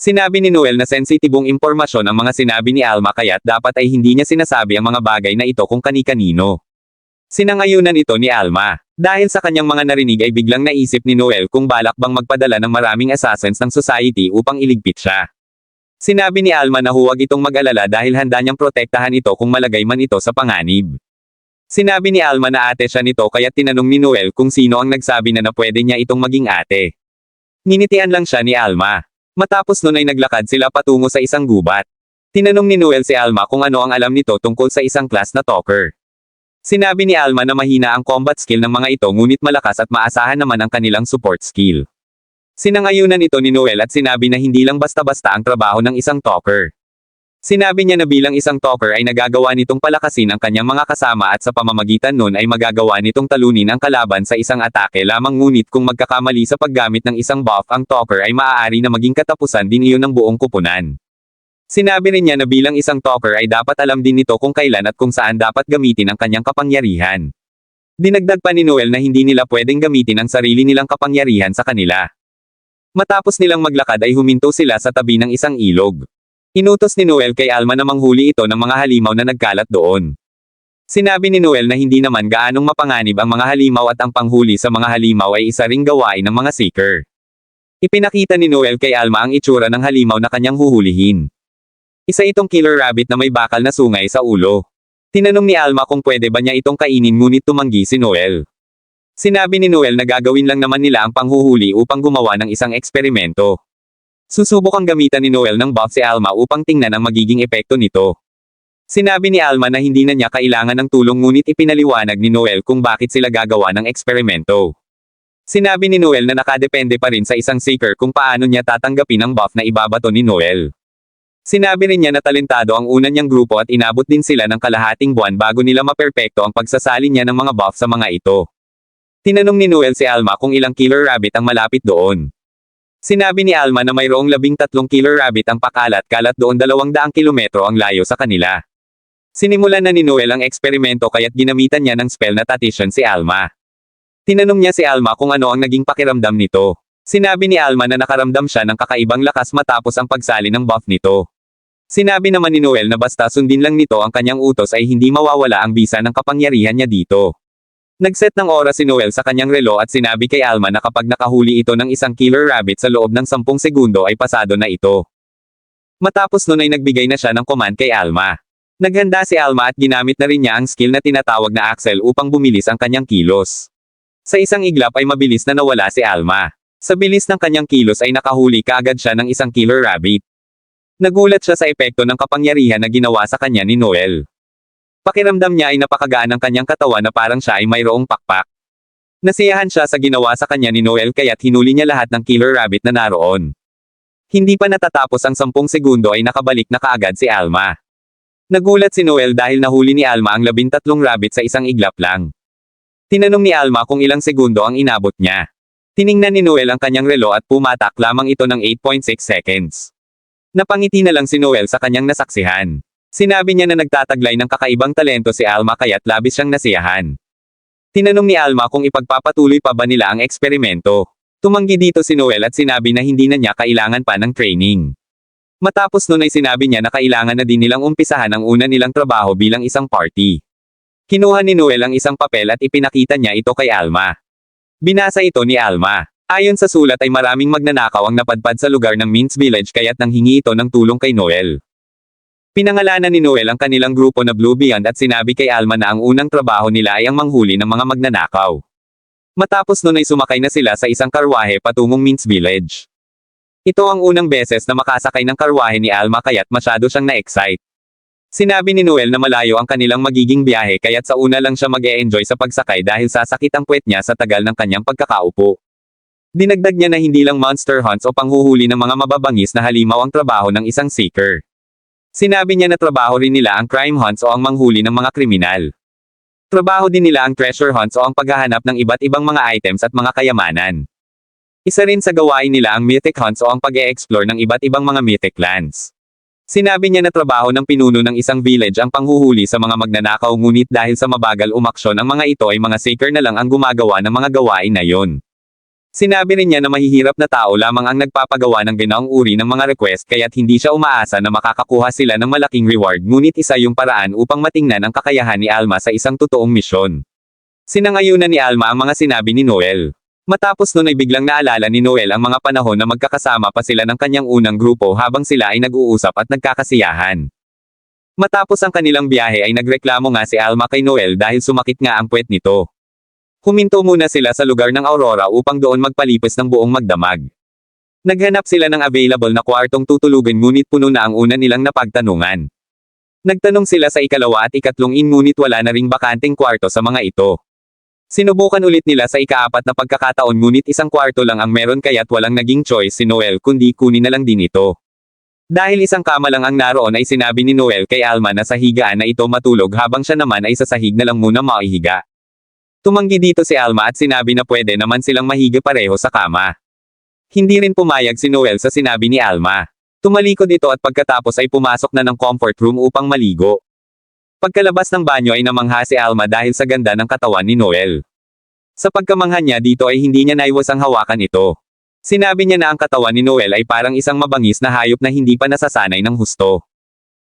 Sinabi ni Noel na sensitibong impormasyon ang mga sinabi ni Alma kaya't dapat ay hindi niya sinasabi ang mga bagay na ito kung kani-kanino. Sinangayunan ito ni Alma. Dahil sa kanyang mga narinig ay biglang naisip ni Noel kung balak bang magpadala ng maraming assassins ng society upang iligpit siya. Sinabi ni Alma na huwag itong mag-alala dahil handa niyang protektahan ito kung malagay man ito sa panganib. Sinabi ni Alma na ate siya nito kaya't tinanong ni Noel kung sino ang nagsabi na pwede niya itong maging ate. Ninitian lang siya ni Alma. Matapos nun ay naglakad sila patungo sa isang gubat. Tinanong ni Noel si Alma kung ano ang alam nito tungkol sa isang class na talker. Sinabi ni Alma na mahina ang combat skill ng mga ito ngunit malakas at maasahan naman ang kanilang support skill. Sinangayunan ito ni Noel at sinabi na hindi lang basta-basta ang trabaho ng isang talker. Sinabi niya na bilang isang talker ay nagagawa nitong palakasin ang kanyang mga kasama at sa pamamagitan nun ay magagawa nitong talunin ang kalaban sa isang atake lamang ngunit kung magkakamali sa paggamit ng isang buff ang talker ay maaari na maging katapusan din iyon ng buong kupunan. Sinabi rin niya na bilang isang talker ay dapat alam din nito kung kailan at kung saan dapat gamitin ang kanyang kapangyarihan. Dinagdag pa ni Noel na hindi nila pwedeng gamitin ang sarili nilang kapangyarihan sa kanila. Matapos nilang maglakad ay huminto sila sa tabi ng isang ilog. Inutos ni Noel kay Alma na manghuli ito ng mga halimaw na nagkalat doon. Sinabi ni Noel na hindi naman gaanong mapanganib ang mga halimaw at ang panghuli sa mga halimaw ay isa ring gawain ng mga seeker. Ipinakita ni Noel kay Alma ang itsura ng halimaw na kanyang huhulihin. Isa itong killer rabbit na may bakal na sungay sa ulo. Tinanong ni Alma kung pwede ba niya itong kainin ngunit tumanggi si Noel. Sinabi ni Noel na gagawin lang naman nila ang panghuhuli upang gumawa ng isang eksperimento. Susubukang gamitan ni Noel ng buff si Alma upang tingnan ang magiging epekto nito. Sinabi ni Alma na hindi na niya kailangan ng tulong ngunit ipinaliwanag ni Noel kung bakit sila gagawa ng eksperimento. Sinabi ni Noel na nakadepende pa rin sa isang seeker kung paano niya tatanggapin ang buff na ibabato ni Noel. Sinabi rin niya na talentado ang una niyang grupo at inabot din sila ng kalahating buwan bago nila maperpekto ang pagsasali niya ng mga buff sa mga ito. Tinanong ni Noel si Alma kung ilang killer rabbit ang malapit doon. Sinabi ni Alma na mayroong 13 killer rabbit ang pakalat-kalat doon 200 kilometro ang layo sa kanila. Sinimulan na ni Noel ang eksperimento kaya't ginamitan niya ng spell na Tatition si Alma. Tinanong niya si Alma kung ano ang naging pakiramdam nito. Sinabi ni Alma na nakaramdam siya ng kakaibang lakas matapos ang pagsali ng buff nito. Sinabi naman ni Noel na basta sundin lang nito ang kanyang utos ay hindi mawawala ang bisa ng kapangyarihan niya dito. Nagset ng oras si Noel sa kanyang relo at sinabi kay Alma na kapag nakahuli ito ng isang killer rabbit sa loob ng 10 segundo ay pasado na ito. Matapos nun ay nagbigay na siya ng command kay Alma. Naghanda si Alma at ginamit na rin niya ang skill na tinatawag na Axel upang bumilis ang kanyang kilos. Sa isang iglap ay mabilis na nawala si Alma. Sa bilis ng kanyang kilos ay nakahuli kaagad siya ng isang killer rabbit. Nagulat siya sa epekto ng kapangyarihan na ginawa sa kanya ni Noel. Pakiramdam niya ay napakagaan ng kanyang katawan na parang siya ay mayroong pakpak. Nasiyahan siya sa ginawa sa kanya ni Noel kaya't hinuli niya lahat ng killer rabbit na naroon. Hindi pa natatapos ang 10 segundo ay nakabalik na kaagad si Alma. Nagulat si Noel dahil nahuli ni Alma ang 13 rabbit sa isang iglap lang. Tinanong ni Alma kung ilang segundo ang inabot niya. Tiningnan ni Noel ang kanyang relo at pumatak lamang ito ng 8.6 seconds. Napangiti na lang si Noel sa kanyang nasaksihan. Sinabi niya na nagtataglay ng kakaibang talento si Alma kaya't labis siyang nasiyahan. Tinanong ni Alma kung ipagpapatuloy pa ba nila ang eksperimento. Tumanggi dito si Noel at sinabi na hindi na niya kailangan pa ng training. Matapos nun ay sinabi niya na kailangan na din nilang umpisahan ang una nilang trabaho bilang isang party. Kinuha ni Noel ang isang papel at ipinakita niya ito kay Alma. Binasa ito ni Alma. Ayon sa sulat ay maraming magnanakaw ang napadpad sa lugar ng Mintz Village kaya't nanghingi ito ng tulong kay Noel. Pinangalanan ni Noel ang kanilang grupo na Blue Beyond at sinabi kay Alma na ang unang trabaho nila ay ang manghuli ng mga magnanakaw. Matapos nun ay sumakay na sila sa isang karwahe patungong Mintz Village. Ito ang unang beses na makasakay ng karwahe ni Alma kaya't masyado siyang na-excite. Sinabi ni Noel na malayo ang kanilang magiging biyahe kaya't sa una lang siya mag-e-enjoy sa pagsakay dahil sasakit ang puwet niya sa tagal ng kanyang pagkakaupo. Dinagdag niya na hindi lang monster hunts o panghuhuli ng mga mababangis na halimaw ang trabaho ng isang seeker. Sinabi niya na trabaho rin nila ang crime hunts o ang manghuli ng mga kriminal. Trabaho din nila ang treasure hunts o ang paghahanap ng iba't ibang mga items at mga kayamanan. Isa rin sa gawain nila ang mythic hunts o ang pag-e-explore ng iba't ibang mga mythic lands. Sinabi niya na trabaho ng pinuno ng isang village ang panghuhuli sa mga magnanakaw ngunit dahil sa mabagal umaksyon ang mga ito ay mga seeker na lang ang gumagawa ng mga gawain na yon. Sinabi rin niya na mahihirap na tao lamang ang nagpapagawa ng ganoong uri ng mga request kaya't hindi siya umaasa na makakakuha sila ng malaking reward ngunit isa yung paraan upang matingnan ang kakayahan ni Alma sa isang totoong misyon. Sinangayunan ni Alma ang mga sinabi ni Noel. Matapos nun ay biglang naalala ni Noel ang mga panahon na magkakasama pa sila ng kanyang unang grupo habang sila ay nag-uusap at nagkakasiyahan. Matapos ang kanilang biyahe ay nagreklamo nga si Alma kay Noel dahil sumakit nga ang puwet nito. Huminto muna sila sa lugar ng Aurora upang doon magpalipos ng buong magdamag. Naghanap sila ng available na kwartong tutulugan ngunit puno na ang una nilang napagtanungan. Nagtanong sila sa ikalawa at ikatlong ngunit wala na ring bakanting kwarto sa mga ito. Sinubukan ulit nila sa ikaapat na pagkakataon ngunit isang kwarto lang ang meron kaya't walang naging choice si Noel kundi kunin na lang din ito. Dahil isang kama lang ang naroon ay sinabi ni Noel kay Alma na sa higaan na ito matulog habang siya naman ay sa sahig na lang muna maihiga. Tumanggi dito si Alma at sinabi na pwede naman silang mahiga pareho sa kama. Hindi rin pumayag si Noel sa sinabi ni Alma. Tumalikod ito at pagkatapos ay pumasok na ng comfort room upang maligo. Pagkalabas ng banyo ay namangha si Alma dahil sa ganda ng katawan ni Noel. Sa pagkamangha niya dito ay hindi niya naiwasang hawakan ito. Sinabi niya na ang katawan ni Noel ay parang isang mabangis na hayop na hindi pa nasasanay ng husto.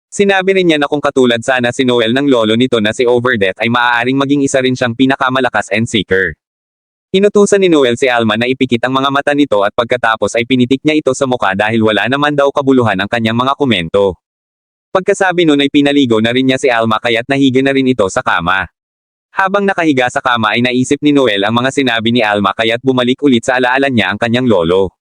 Sinabi rin niya na kung katulad sana si Noel ng lolo nito na si Overdeath ay maaaring maging isa rin siyang pinakamalakas and seeker. Inutusan ni Noel si Alma na ipikit ang mga mata nito at pagkatapos ay pinitik niya ito sa muka dahil wala naman daw kabuluhan ang kanyang mga komento. Pagkasabi nun ay pinaligo na rin niya si Alma kaya't nahiga na rin ito sa kama. Habang nakahiga sa kama ay naisip ni Noel ang mga sinabi ni Alma kaya't bumalik ulit sa alaala niya ang kanyang lolo.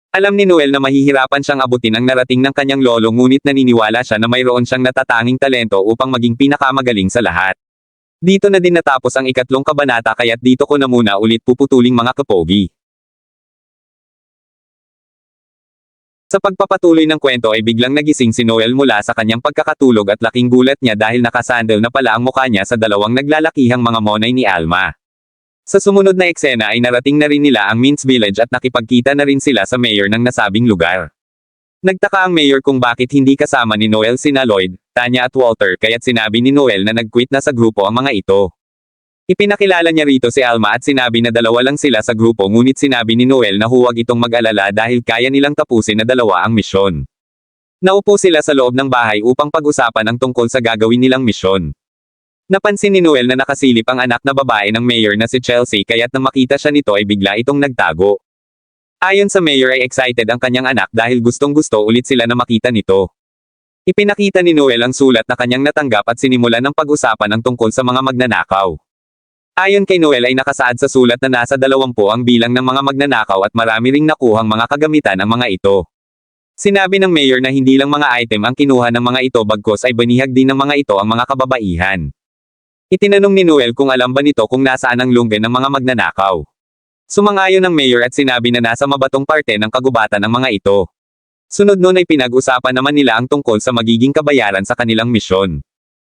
Alam ni Noel na mahihirapan siyang abutin ang narating ng kanyang lolo ngunit naniniwala siya na mayroon siyang natatanging talento upang maging pinakamagaling sa lahat. Dito na din natapos ang ikatlong kabanata kaya't dito ko na muna ulit puputuling mga kapogi. Sa pagpapatuloy ng kwento ay biglang nagising si Noel mula sa kanyang pagkakatulog at laking gulat niya dahil nakasandal na pala ang mukha niya sa dalawang naglalakihang mga monay ni Alma. Sa sumunod na eksena ay narating na rin nila ang Mintz Village at nakipagkita na rin sila sa mayor ng nasabing lugar. Nagtaka ang mayor kung bakit hindi kasama ni Noel sina Lloyd, Tanya at Walter kaya't sinabi ni Noel na nag-quit na sa grupo ang mga ito. Ipinakilala niya rito si Alma at sinabi na dalawa lang sila sa grupo ngunit sinabi ni Noel na huwag itong mag-alala dahil kaya nilang tapusin na dalawa ang misyon. Naupo sila sa loob ng bahay upang pag-usapan ang tungkol sa gagawin nilang misyon. Napansin ni Noel na nakasilip ang anak na babae ng mayor na si Chelsea kaya't nang makita siya nito ay bigla itong nagtago. Ayon sa mayor ay excited ang kanyang anak dahil gustong-gusto ulit sila na makita nito. Ipinakita ni Noel ang sulat na kanyang natanggap at sinimulan ng pag-usapan ang tungkol sa mga magnanakaw. Ayon kay Noel ay nakasaad sa sulat na nasa 20 ang bilang ng mga magnanakaw at marami ring nakuhang mga kagamitan ang mga ito. Sinabi ng mayor na hindi lang mga item ang kinuha ng mga ito bagkus ay banihag din ng mga ito ang mga kababaihan. Itinanong ni Noel kung alam ba nito kung nasaan ang lungge ng mga magnanakaw. Sumang-ayon ng mayor at sinabi na nasa mabatong parte ng kagubatan ng mga ito. Sunod nun ay pinag-usapan naman nila ang tungkol sa magiging kabayaran sa kanilang misyon.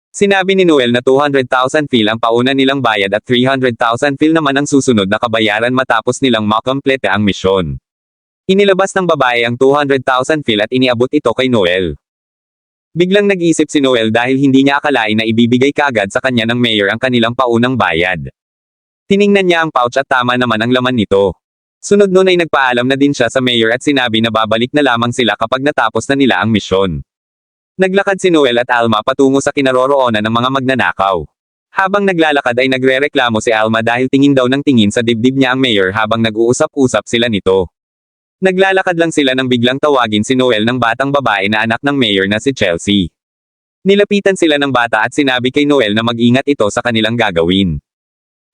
Sinabi ni Noel na 200,000 fil ang pauna nilang bayad at 300,000 fil naman ang susunod na kabayaran matapos nilang makomplete ang misyon. Inilabas ng babae ang 200,000 fil at iniabot ito kay Noel. Biglang nag-isip si Noel dahil hindi niya akalain na ibibigay kaagad sa kanya ng mayor ang kanilang paunang bayad. Tiningnan niya ang pouch at tama naman ang laman nito. Sunod nun ay nagpaalam na din siya sa mayor at sinabi na babalik na lamang sila kapag natapos na nila ang misyon. Naglakad si Noel at Alma patungo sa kinaroroonan ng mga magnanakaw. Habang naglalakad ay nagrereklamo si Alma dahil tingin daw ng tingin sa dibdib niya ang mayor habang nag-uusap-usap sila nito. Naglalakad lang sila nang biglang tawagin si Noel ng batang babae na anak ng mayor na si Chelsea. Nilapitan sila ng bata at sinabi kay Noel na mag-ingat ito sa kanilang gagawin.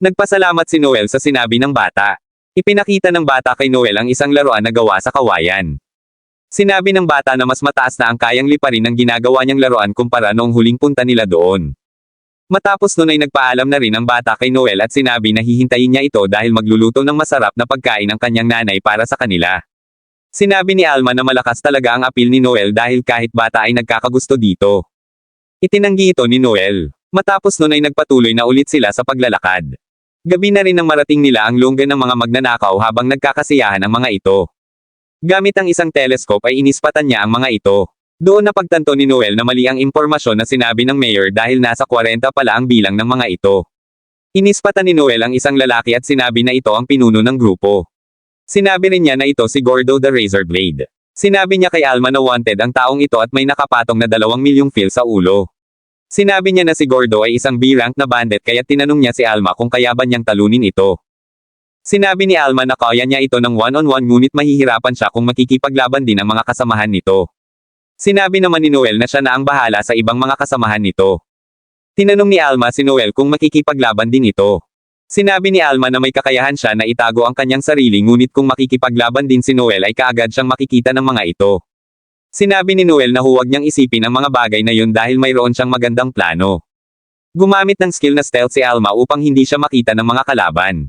Nagpasalamat si Noel sa sinabi ng bata. Ipinakita ng bata kay Noel ang isang laruan na gawa sa kawayan. Sinabi ng bata na mas mataas na ang kayang liparin ng ginagawa niyang laruan kumpara noong huling punta nila doon. Matapos nun ay nagpaalam na rin ang bata kay Noel at sinabi na hihintayin niya ito dahil magluluto ng masarap na pagkain ang kanyang nanay para sa kanila. Sinabi ni Alma na malakas talaga ang apil ni Noel dahil kahit bata ay nagkakagusto dito. Itinanggi ito ni Noel. Matapos nun ay nagpatuloy na ulit sila sa paglalakad. Gabi na rin nang marating nila ang lungga ng mga magnanakaw habang nagkakasiyahan ang mga ito. Gamit ang isang telescope ay inispatan niya ang mga ito. Doon napagtanto ni Noel na mali ang impormasyon na sinabi ng mayor dahil nasa 40 pala ang bilang ng mga ito. Inispatan ni Noel ang isang lalaki at sinabi na ito ang pinuno ng grupo. Sinabi rin niya na ito si Gordo the Razor Blade. Sinabi niya kay Alma na wanted ang taong ito at may nakapatong na 2 milyong fil sa ulo. Sinabi niya na si Gordo ay isang B-rank na bandit kaya tinanong niya si Alma kung kaya ba niyang talunin ito. Sinabi ni Alma na kaya niya ito ng one-on-one ngunit mahihirapan siya kung makikipaglaban din ang mga kasamahan nito. Sinabi naman ni Noel na siya na ang bahala sa ibang mga kasamahan nito. Tinanong ni Alma si Noel kung makikipaglaban din ito. Sinabi ni Alma na may kakayahan siya na itago ang kanyang sarili ngunit kung makikipaglaban din si Noel ay kaagad siyang makikita ng mga ito. Sinabi ni Noel na huwag niyang isipin ang mga bagay na yun dahil mayroon siyang magandang plano. Gumamit ng skill na stealth si Alma upang hindi siya makita ng mga kalaban.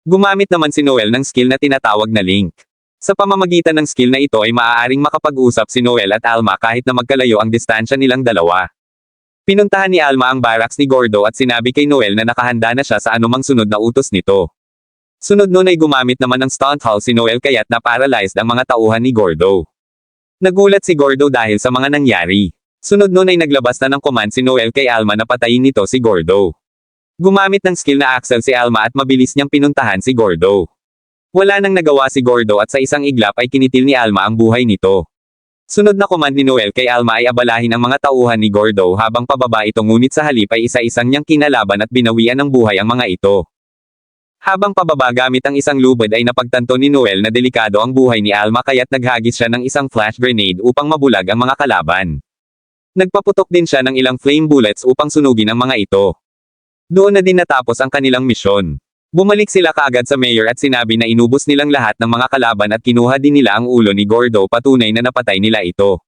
Gumamit naman si Noel ng skill na tinatawag na link. Sa pamamagitan ng skill na ito ay maaaring makapag-usap si Noel at Alma kahit na magkalayo ang distansya nilang dalawa. Pinuntahan ni Alma ang barracks ni Gordo at sinabi kay Noel na nakahanda na siya sa anumang sunod na utos nito. Sunod nun ay gumamit naman ng stunt hall si Noel kaya't na-paralyzed ang mga tauhan ni Gordo. Nagulat si Gordo dahil sa mga nangyari. Sunod nun ay naglabas na ng command si Noel kay Alma na patayin nito si Gordo. Gumamit ng skill na Axel si Alma at mabilis niyang pinuntahan si Gordo. Wala nang nagawa si Gordo at sa isang iglap ay kinitil ni Alma ang buhay nito. Sunod na command ni Noel kay Alma ay abalahin ang mga tauhan ni Gordo habang pababa ito ngunit sa halip ay isa-isang niyang kinalaban at binawian ng buhay ang mga ito. Habang pababa gamit ang isang lubid ay napagtanto ni Noel na delikado ang buhay ni Alma kaya't naghagis siya ng isang flash grenade upang mabulag ang mga kalaban. Nagpaputok din siya ng ilang flame bullets upang sunugin ang mga ito. Doon na din natapos ang kanilang misyon. Bumalik sila kaagad sa mayor at sinabi na inubos nilang lahat ng mga kalaban at kinuha din nila ang ulo ni Gordo patunay na napatay nila ito.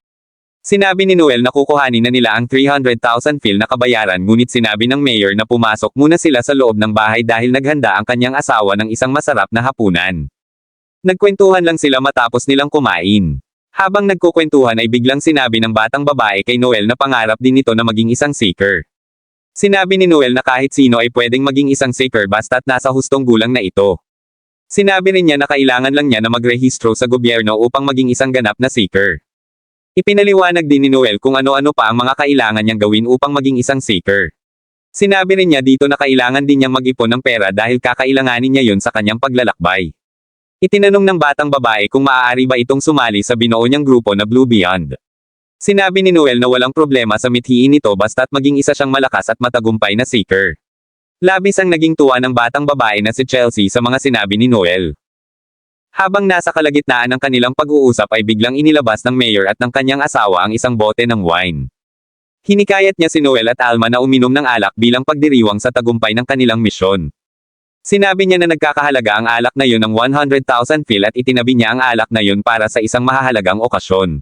Sinabi ni Noel na kukuhanin na nila ang 300,000 fil na kabayaran ngunit sinabi ng mayor na pumasok muna sila sa loob ng bahay dahil naghanda ang kanyang asawa ng isang masarap na hapunan. Nagkwentuhan lang sila matapos nilang kumain. Habang nagkukwentuhan ay biglang sinabi ng batang babae kay Noel na pangarap din nito na maging isang seeker. Sinabi ni Noel na kahit sino ay pwedeng maging isang seeker basta't nasa hustong gulang na ito. Sinabi rin niya na kailangan lang niya na magrehistro sa gobyerno upang maging isang ganap na seeker. Ipinaliwanag din ni Noel kung ano-ano pa ang mga kailangan niyang gawin upang maging isang seeker. Sinabi rin niya dito na kailangan din niyang mag-ipon ng pera dahil kakailanganin niya yun sa kanyang paglalakbay. Itinanong ng batang babae kung maaari ba itong sumali sa binuo niyang grupo na Blue Beyond. Sinabi ni Noel na walang problema sa mithiin nito basta't maging isa siyang malakas at matagumpay na seeker. Labis ang naging tuwa ng batang babae na si Chelsea sa mga sinabi ni Noel. Habang nasa kalagitnaan ng kanilang pag-uusap ay biglang inilabas ng mayor at ng kanyang asawa ang isang bote ng wine. Hinikayat niya si Noel at Alma na uminom ng alak bilang pagdiriwang sa tagumpay ng kanilang misyon. Sinabi niya na nagkakahalaga ang alak na yun ng 100,000 fil at itinabi niya ang alak na yun para sa isang mahahalagang okasyon.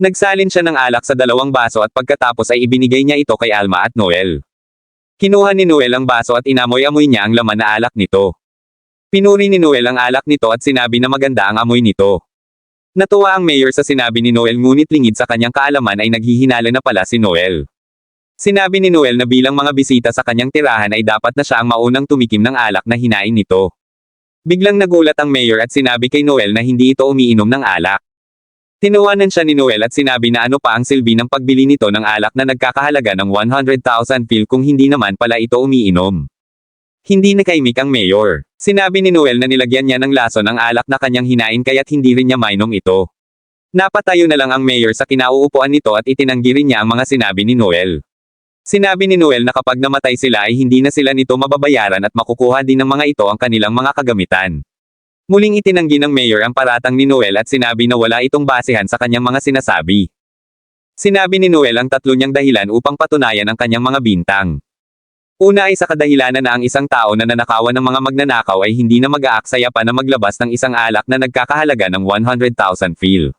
Nagsalin siya ng alak sa 2 baso at pagkatapos ay ibinigay niya ito kay Alma at Noel. Kinuha ni Noel ang baso at inamoy-amoy niya ang laman na alak nito. Pinuri ni Noel ang alak nito at sinabi na maganda ang amoy nito. Natuwa ang mayor sa sinabi ni Noel ngunit lingid sa kanyang kaalaman ay naghihinala na pala si Noel. Sinabi ni Noel na bilang mga bisita sa kanyang tirahan ay dapat na siya ang maunang tumikim ng alak na hinain nito. Biglang nagulat ang mayor at sinabi kay Noel na hindi ito umiinom ng alak. Tinawanan siya ni Noel at sinabi na ano pa ang silbi ng pagbili nito ng alak na nagkakahalaga ng 100,000 fil kung hindi naman pala ito umiinom. Hindi nakaimik ang mayor. Sinabi ni Noel na nilagyan niya ng lason ang alak na kanyang hinain kaya't hindi rin niya mainom ito. Napatayo na lang ang mayor sa kinauupuan nito at itinanggi rin niya ang mga sinabi ni Noel. Sinabi ni Noel na kapag namatay sila ay hindi na sila nito mababayaran at makukuha din ng mga ito ang kanilang mga kagamitan. Muling itinanggi ng mayor ang paratang ni Noel at sinabi na wala itong basehan sa kanyang mga sinasabi. Sinabi ni Noel ang 3 niyang dahilan upang patunayan ang kanyang mga bintang. Una ay sa kadahilanan na ang isang tao na nanakawan ng mga magnanakaw ay hindi na mag-aaksaya pa na maglabas ng isang alak na nagkakahalaga ng 100,000 fil.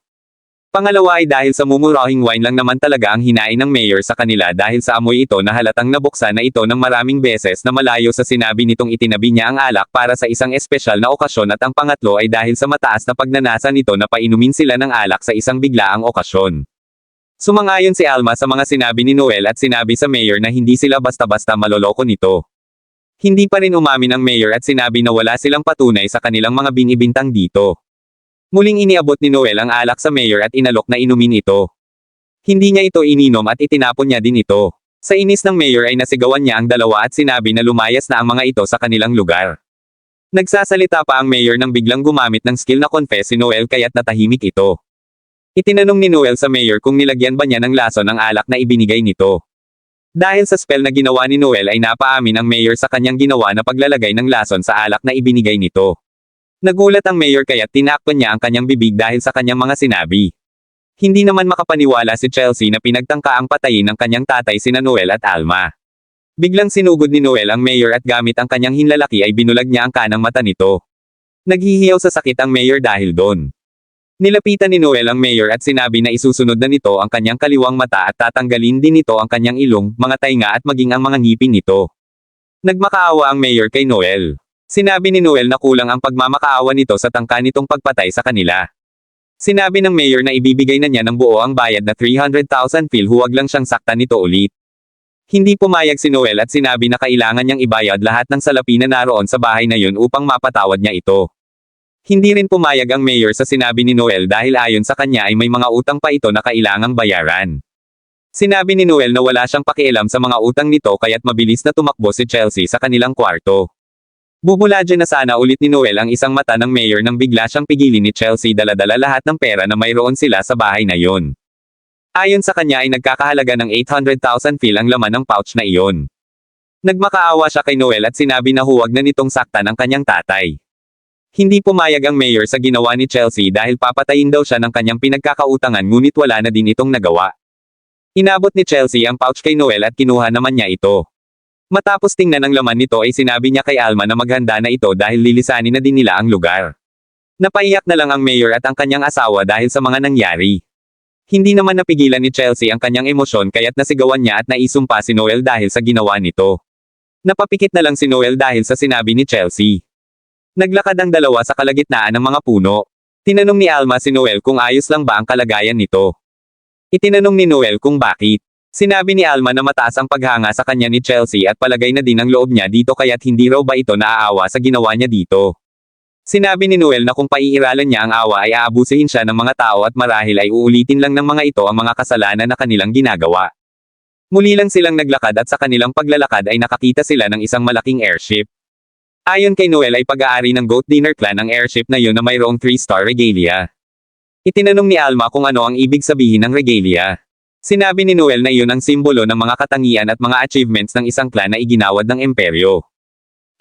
Pangalawa ay dahil sa mumurahing wine lang naman talaga ang hinain ng mayor sa kanila dahil sa amoy ito na halatang nabuksan na ito ng maraming beses na malayo sa sinabi nitong itinabi niya ang alak para sa isang espesyal na okasyon at ang pangatlo ay dahil sa mataas na pagnanasa nito na painumin sila ng alak sa isang biglaang okasyon. Sumang-ayon si Alma sa mga sinabi ni Noel at sinabi sa mayor na hindi sila basta-basta maloloko nito. Hindi pa rin umamin ang mayor at sinabi na wala silang patunay sa kanilang mga binibintang dito. Muling iniabot ni Noel ang alak sa mayor at inalok na inumin ito. Hindi niya ito ininom at itinapon niya din ito. Sa inis ng mayor ay nasigawan niya ang dalawa at sinabi na lumayas na ang mga ito sa kanilang lugar. Nagsasalita pa ang mayor nang biglang gumamit ng skill na confess si Noel kaya't natahimik ito. Itinanong ni Noel sa mayor kung nilagyan ba niya ng lason ang alak na ibinigay nito. Dahil sa spell na ginawa ni Noel ay napaamin ang mayor sa kanyang ginawa na paglalagay ng lason sa alak na ibinigay nito. Nagulat ang mayor kaya't tinakpan niya ang kanyang bibig dahil sa kanyang mga sinabi. Hindi naman makapaniwala si Chelsea na pinagtangka ang patayin ng kanyang tatay sina Noel at Alma. Biglang sinugod ni Noel ang mayor at gamit ang kanyang hinlalaki ay binulag niya ang kanang mata nito. Naghihiyaw sa sakit ang mayor dahil doon. Nilapitan ni Noel ang mayor at sinabi na isusunod na nito ang kanyang kaliwang mata at tatanggalin din nito ang kanyang ilong, mga tainga at maging ang mga ngipin nito. Nagmakaawa ang mayor kay Noel. Sinabi ni Noel na kulang ang pagmamakaawa nito sa tangka nitong pagpatay sa kanila. Sinabi ng mayor na ibibigay na niya ng buo ang bayad na 300,000 fil huwag lang siyang saktan nito ulit. Hindi pumayag si Noel at sinabi na kailangan niyang ibayad lahat ng salapi na naroon sa bahay na yun upang mapatawad niya ito. Hindi rin pumayag ang mayor sa sinabi ni Noel dahil ayon sa kanya ay may mga utang pa ito na kailangang bayaran. Sinabi ni Noel na wala siyang pakialam sa mga utang nito kaya't mabilis na tumakbo si Chelsea sa kanilang kwarto. Bubuladyo na sana ulit ni Noel ang isang mata ng mayor nang bigla siyang pigilin ni Chelsea dala-dala lahat ng pera na mayroon sila sa bahay na yon. Ayon sa kanya ay nagkakahalaga ng 800,000 fil ang laman ng pouch na iyon. Nagmakaawa siya kay Noel at sinabi na huwag na nitong saktan ang kanyang tatay. Hindi pumayag ang mayor sa ginawa ni Chelsea dahil papatayin daw siya ng kanyang pinagkakautangan ngunit wala na din itong nagawa. Inabot ni Chelsea ang pouch kay Noel at kinuha naman niya ito. Matapos tingnan ang laman nito ay sinabi niya kay Alma na maghanda na ito dahil lilisanin na din nila ang lugar. Napaiyak na lang ang mayor at ang kanyang asawa dahil sa mga nangyari. Hindi naman napigilan ni Chelsea ang kanyang emosyon kaya't nasigawan niya at naisumpa si Noel dahil sa ginawa nito. Napapikit na lang si Noel dahil sa sinabi ni Chelsea. Naglakad ang dalawa sa kalagitnaan ng mga puno. Tinanong ni Alma si Noel kung ayos lang ba ang kalagayan nito. Itinanong ni Noel kung bakit. Sinabi ni Alma na mataas ang paghanga sa kanya ni Chelsea at palagay na din ang loob niya dito kaya't hindi raw ba ito naaawa sa ginawa niya dito. Sinabi ni Noel na kung paiiralan niya ang awa ay aabusihin siya ng mga tao at marahil ay uulitin lang ng mga ito ang mga kasalanan na kanilang ginagawa. Muli lang silang naglakad at sa kanilang paglalakad ay nakakita sila ng isang malaking airship. Ayon kay Noel ay pag-aari ng Goat Dinner Clan ang airship na yun na mayroong 3-star regalia. Itinanong ni Alma kung ano ang ibig sabihin ng regalia. Sinabi ni Noel na iyon ang simbolo ng mga katangian at mga achievements ng isang clan na iginawad ng imperyo.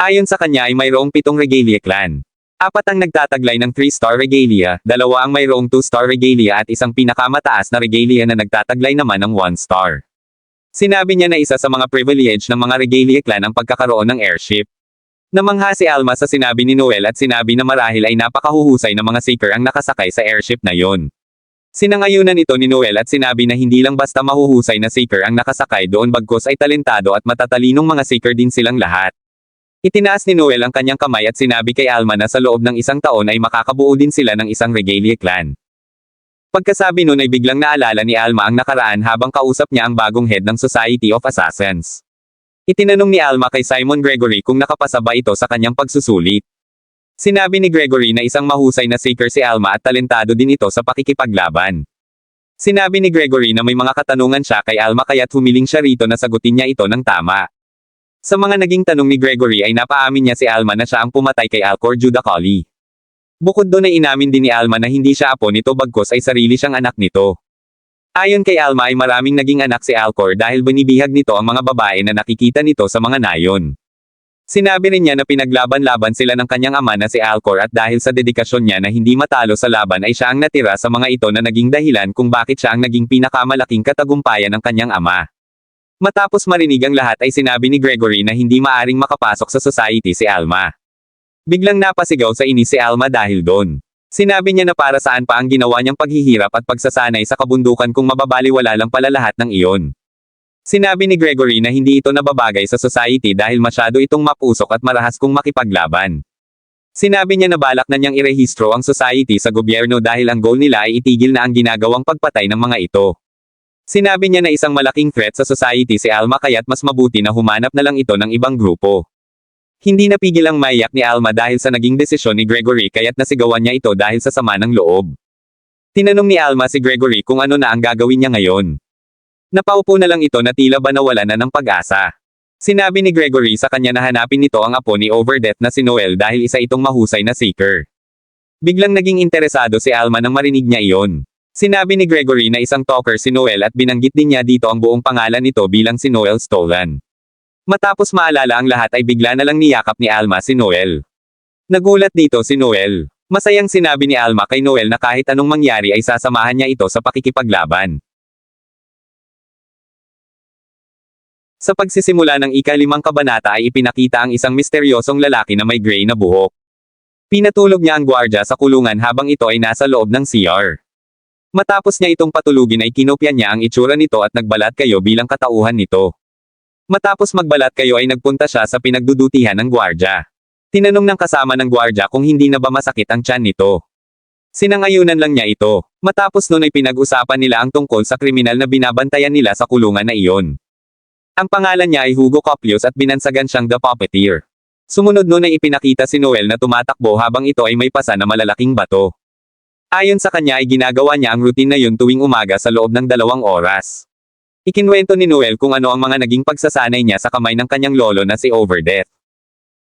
Ayon sa kanya ay mayroong 7 regalia clan. 4 ang nagtataglay ng 3-star regalia, 2 ang mayroong 2-star regalia at isang pinakamataas na regalia na nagtataglay naman ng 1-star. Sinabi niya na isa sa mga privilege ng mga regalia clan ang pagkakaroon ng airship. Namangha si Alma sa sinabi ni Noel at sinabi na marahil ay napakahuhusay na mga seeker ang nakasakay sa airship na yon. Sinangayunan ito ni Noel at sinabi na hindi lang basta mahuhusay na seeker ang nakasakay doon bagkus ay talentado at matatalinong mga seeker din silang lahat. Itinaas ni Noel ang kanyang kamay at sinabi kay Alma na sa loob ng isang taon ay makakabuo din sila ng isang Regalia clan. Pagkasabi nun ay biglang naalala ni Alma ang nakaraan habang kausap niya ang bagong head ng Society of Assassins. Itinanong ni Alma kay Simon Gregory kung nakapasa ba ito sa kanyang pagsusulit. Sinabi ni Gregory na isang mahusay na seeker si Alma at talentado din ito sa pakikipaglaban. Sinabi ni Gregory na may mga katanungan siya kay Alma kaya't humiling siya rito na sagutin niya ito ng tama. Sa mga naging tanong ni Gregory ay napaamin niya si Alma na siya ang pumatay kay Alcor Judacoli. Bukod doon ay inamin din ni Alma na hindi siya apo nito bagkus ay sarili siyang anak nito. Ayon kay Alma ay maraming naging anak si Alcor dahil binibihag nito ang mga babae na nakikita nito sa mga nayon. Sinabi rin niya na pinaglaban-laban sila ng kanyang ama na si Alcor at dahil sa dedikasyon niya na hindi matalo sa laban ay siya ang natira sa mga ito na naging dahilan kung bakit siya ang naging pinakamalaking katagumpayan ng kanyang ama. Matapos marinig ang lahat ay sinabi ni Gregory na hindi maaring makapasok sa society si Alma. Biglang napasigaw sa inis si Alma dahil doon. Sinabi niya na para saan pa ang ginawa niyang paghihirap at pagsasanay sa kabundukan kung mababaliwala lang pala lahat ng iyon. Sinabi ni Gregory na hindi ito nababagay sa society dahil masyado itong mapusok at marahas kung makipaglaban. Sinabi niya na balak na niyang irehistro ang society sa gobyerno dahil ang goal nila ay itigil na ang ginagawang pagpatay ng mga ito. Sinabi niya na isang malaking threat sa society si Alma kaya't mas mabuti na humanap na lang ito ng ibang grupo. Hindi napigil ang maiyak ni Alma dahil sa naging desisyon ni Gregory kaya't nasigawan niya ito dahil sa sama ng loob. Tinanong ni Alma si Gregory kung ano na ang gagawin niya ngayon. Napaupo na lang ito na tila ba nawala na ng pag-asa. Sinabi ni Gregory sa kanya na hanapin nito ang apo ni Overdeath na si Noel dahil isa itong mahusay na seeker. Biglang naging interesado si Alma nang marinig niya iyon. Sinabi ni Gregory na isang talker si Noel at binanggit din niya dito ang buong pangalan nito bilang si Noel Stolan. Matapos maalala ang lahat ay bigla na lang niyakap ni Alma si Noel. Nagulat dito si Noel. Masayang sinabi ni Alma kay Noel na kahit anong mangyari ay sasamahan niya ito sa pakikipaglaban. Sa pagsisimula ng ika-5 kabanata ay ipinakita ang isang misteryosong lalaki na may gray na buhok. Pinatulog niya ang gwardya sa kulungan habang ito ay nasa loob ng CR. Matapos niya itong patulugin ay kinopya niya ang itsura nito at nagbalat kayo bilang katauhan nito. Matapos magbalat kayo ay nagpunta siya sa pinagdudutihan ng gwardya. Tinanong ng kasama ng gwardya kung hindi na ba masakit ang tiyan nito. Sinangayunan lang niya ito. Matapos nun ay pinag-usapan nila ang tungkol sa kriminal na binabantayan nila sa kulungan na iyon. Ang pangalan niya ay Hugo Coplius at binansagan siyang The Puppeteer. Sumunod nun ay ipinakita si Noel na tumatakbo habang ito ay may pasa na malalaking bato. Ayon sa kanya ay ginagawa niya ang routine na yun tuwing umaga sa loob ng 2 oras. Ikinwento ni Noel kung ano ang mga naging pagsasanay niya sa kamay ng kanyang lolo na si Overdeath.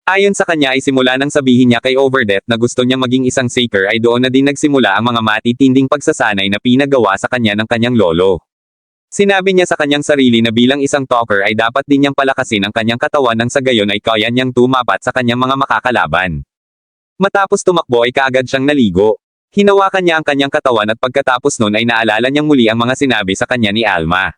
Ayon sa kanya ay simula nang sabihin niya kay Overdeath na gusto niya maging isang seeker ay doon na din nagsimula ang mga matitinding pagsasanay na pinagawa sa kanya ng kanyang lolo. Sinabi niya sa kanyang sarili na bilang isang talker ay dapat din niyang palakasin ang kanyang katawan nang sa gayon ay kaya niyang tumapat sa kanyang mga makakalaban. Matapos tumakbo ay kaagad siyang naligo. Hinawakan niya ang kanyang katawan at pagkatapos nun ay naalala niyang muli ang mga sinabi sa kanya ni Alma.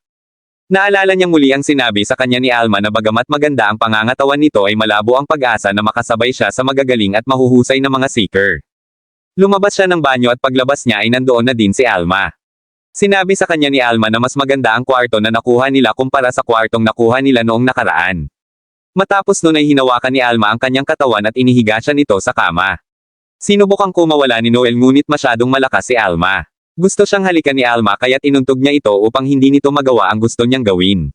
Naalala niyang muli ang sinabi sa kanya ni Alma na bagamat maganda ang pangangatawan nito ay malabo ang pag-asa na makasabay siya sa magagaling at mahuhusay na mga seeker. Lumabas siya ng banyo at paglabas niya ay nandoon na din si Alma. Sinabi sa kanya ni Alma na mas maganda ang kwarto na nakuha nila kumpara sa kwartong nakuha nila noong nakaraan. Matapos nun ay hinawakan ni Alma ang kanyang katawan at inihiga siya nito sa kama. Sinubukang kumawala ni Noel ngunit masyadong malakas si Alma. Gusto siyang halikan ni Alma kaya't inuntog niya ito upang hindi nito magawa ang gusto niyang gawin.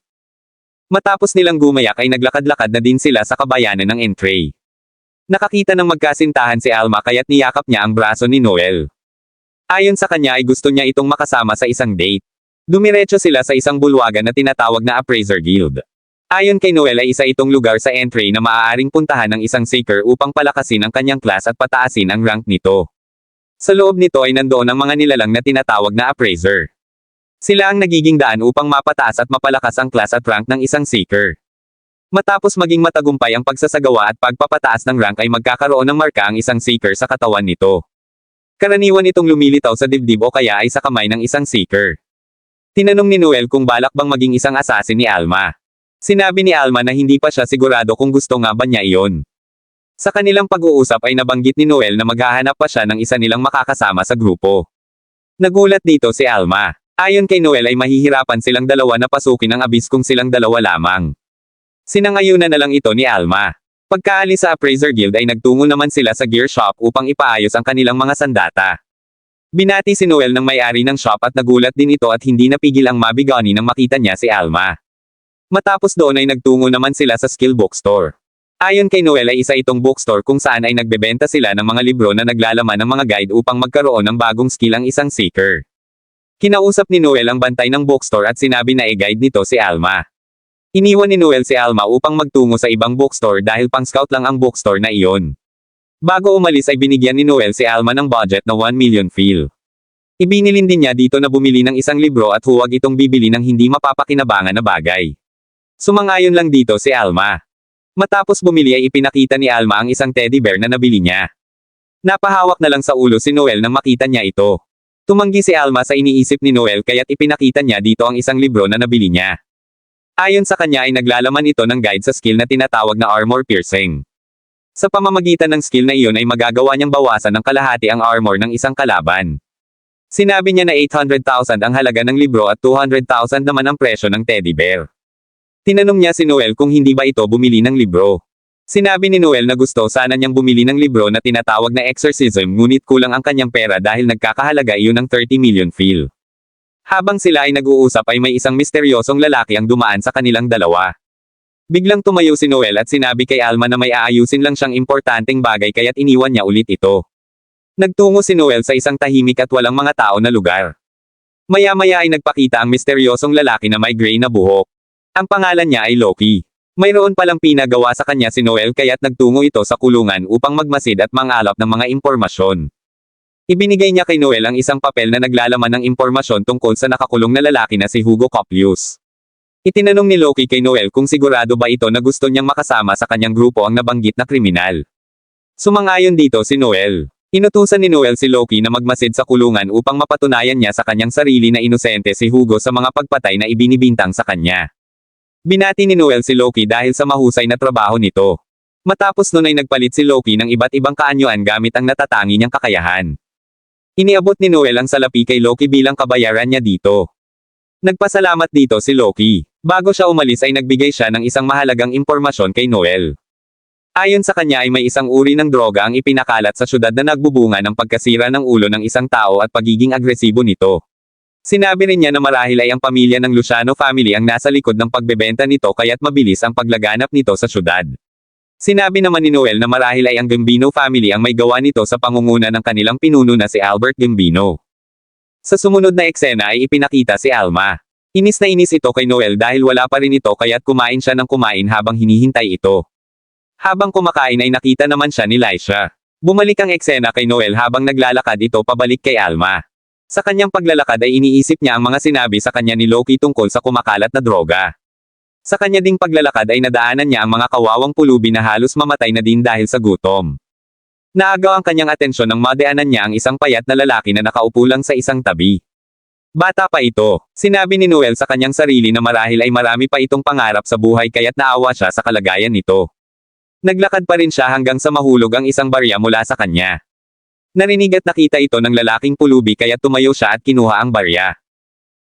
Matapos nilang gumayak ay naglakad-lakad na din sila sa kabayanan ng Entray. Nakakita ng magkasintahan si Alma kaya't niyakap niya ang braso ni Noel. Ayon sa kanya ay gusto niya itong makasama sa isang date. Dumiretso sila sa isang bulwagan na tinatawag na Appraiser Guild. Ayon kay Noel ay isa itong lugar sa Entray na maaaring puntahan ng isang seeker upang palakasin ang kanyang class at pataasin ang rank nito. Sa loob nito ay nandoon ang mga nilalang na tinatawag na Appraiser. Sila ang nagiging daan upang mapataas at mapalakas ang class at rank ng isang seeker. Matapos maging matagumpay ang pagsasagawa at pagpapataas ng rank ay magkakaroon ng marka ang isang seeker sa katawan nito. Karaniwan itong lumilitaw sa dibdib o kaya ay sa kamay ng isang seeker. Tinanong ni Noel kung balak bang maging isang assassin ni Alma. Sinabi ni Alma na hindi pa siya sigurado kung gusto nga ba niya iyon. Sa kanilang pag-uusap ay nabanggit ni Noel na maghahanap pa siya ng isa nilang makakasama sa grupo. Nagulat dito si Alma. Ayon kay Noel ay mahihirapan silang dalawa na pasukin ang abyss kung silang dalawa lamang. Sinangayunan na lang ito ni Alma. Pagkaalis sa Appraiser Guild ay nagtungo naman sila sa gear shop upang ipaayos ang kanilang mga sandata. Binati si Noel ng may-ari ng shop at nagulat din ito at hindi napigil ang mabigani nang makita niya si Alma. Matapos doon ay nagtungo naman sila sa skill bookstore. Ayon kay Noel ay isa itong bookstore kung saan ay nagbebenta sila ng mga libro na naglalaman ng mga guide upang magkaroon ng bagong skill ang isang seeker. Kinausap ni Noel ang bantay ng bookstore at sinabi na i-guide nito si Alma. Iniwan ni Noel si Alma upang magtungo sa ibang bookstore dahil pang-scout lang ang bookstore na iyon. Bago umalis ay binigyan ni Noel si Alma ng budget na 1 million fil. Ibinilin din niya dito na bumili ng isang libro at huwag itong bibili ng hindi mapapakinabangan na bagay. Sumangayon lang dito si Alma. Matapos bumili ay ipinakita ni Alma ang isang teddy bear na nabili niya. Napahawak na lang sa ulo si Noel nang makita niya ito. Tumanggi si Alma sa iniisip ni Noel kaya't ipinakita niya dito ang isang libro na nabili niya. Ayon sa kanya ay naglalaman ito ng guide sa skill na tinatawag na armor piercing. Sa pamamagitan ng skill na iyon ay magagawa niyang bawasan ng kalahati ang armor ng isang kalaban. Sinabi niya na 800,000 ang halaga ng libro at 200,000 naman ang presyo ng teddy bear. Tinanong niya si Noel kung hindi ba ito bumili ng libro. Sinabi ni Noel na gusto sana niyang bumili ng libro na tinatawag na Exorcism ngunit kulang ang kanyang pera dahil nagkakahalaga iyon ng 30 million fil. Habang sila ay nag-uusap ay may isang misteryosong lalaki ang dumaan sa kanilang dalawa. Biglang tumayo si Noel at sinabi kay Alma na may aayusin lang siyang importanteng bagay kaya't iniwan niya ulit ito. Nagtungo si Noel sa isang tahimik at walang mga tao na lugar. Maya-maya ay nagpakita ang misteryosong lalaki na may gray na buhok. Ang pangalan niya ay Loki. Mayroon palang pinagawa sa kanya si Noel kaya't nagtungo ito sa kulungan upang magmasid at mangalap ng mga impormasyon. Ibinigay niya kay Noel ang isang papel na naglalaman ng impormasyon tungkol sa nakakulong na lalaki na si Hugo Coplius. Itinanong ni Loki kay Noel kung sigurado ba ito na gusto niyang makasama sa kanyang grupo ang nabanggit na kriminal. Sumangayon dito si Noel. Inutusan ni Noel si Loki na magmasid sa kulungan upang mapatunayan niya sa kanyang sarili na inosente si Hugo sa mga pagpatay na ibinibintang sa kanya. Binati ni Noel si Loki dahil sa mahusay na trabaho nito. Matapos nun ay nagpalit si Loki ng iba't ibang kaanyuan gamit ang natatangi niyang kakayahan. Iniabot ni Noel ang salapi kay Loki bilang kabayaran niya dito. Nagpasalamat dito si Loki. Bago siya umalis ay nagbigay siya ng isang mahalagang impormasyon kay Noel. Ayon sa kanya ay may isang uri ng droga ang ipinakalat sa syudad na nagbubunga ng pagkasira ng ulo ng isang tao at pagiging agresibo nito. Sinabi rin niya na marahil ay ang pamilya ng Luciano family ang nasa likod ng pagbebenta nito kaya't mabilis ang paglaganap nito sa syudad. Sinabi naman ni Noel na marahil ay ang Gambino family ang may gawa nito sa pangunguna ng kanilang pinuno na si Albert Gambino. Sa sumunod na eksena ay ipinakita si Alma. Inis na inis ito kay Noel dahil wala pa rin ito kaya't kumain siya ng kumain habang hinihintay ito. Habang kumakain ay nakita naman siya ni Laisha. Bumalik ang eksena kay Noel habang naglalakad ito pabalik kay Alma. Sa kanyang paglalakad ay iniisip niya ang mga sinabi sa kanya ni Loki tungkol sa kumakalat na droga. Sa kanya ding paglalakad ay nadaanan niya ang mga kawawang pulubi na halos mamatay na din dahil sa gutom. Naagaw ang kanyang atensyon nang madaanan niya ang isang payat na lalaki na nakaupo lang sa isang tabi. Bata pa ito. Sinabi ni Noel sa kanyang sarili na marahil ay marami pa itong pangarap sa buhay kaya't naawa siya sa kalagayan nito. Naglakad pa rin siya hanggang sa mahulog ang isang barya mula sa kanya. Narinig at nakita ito ng lalaking pulubi kaya tumayo siya at kinuha ang barya.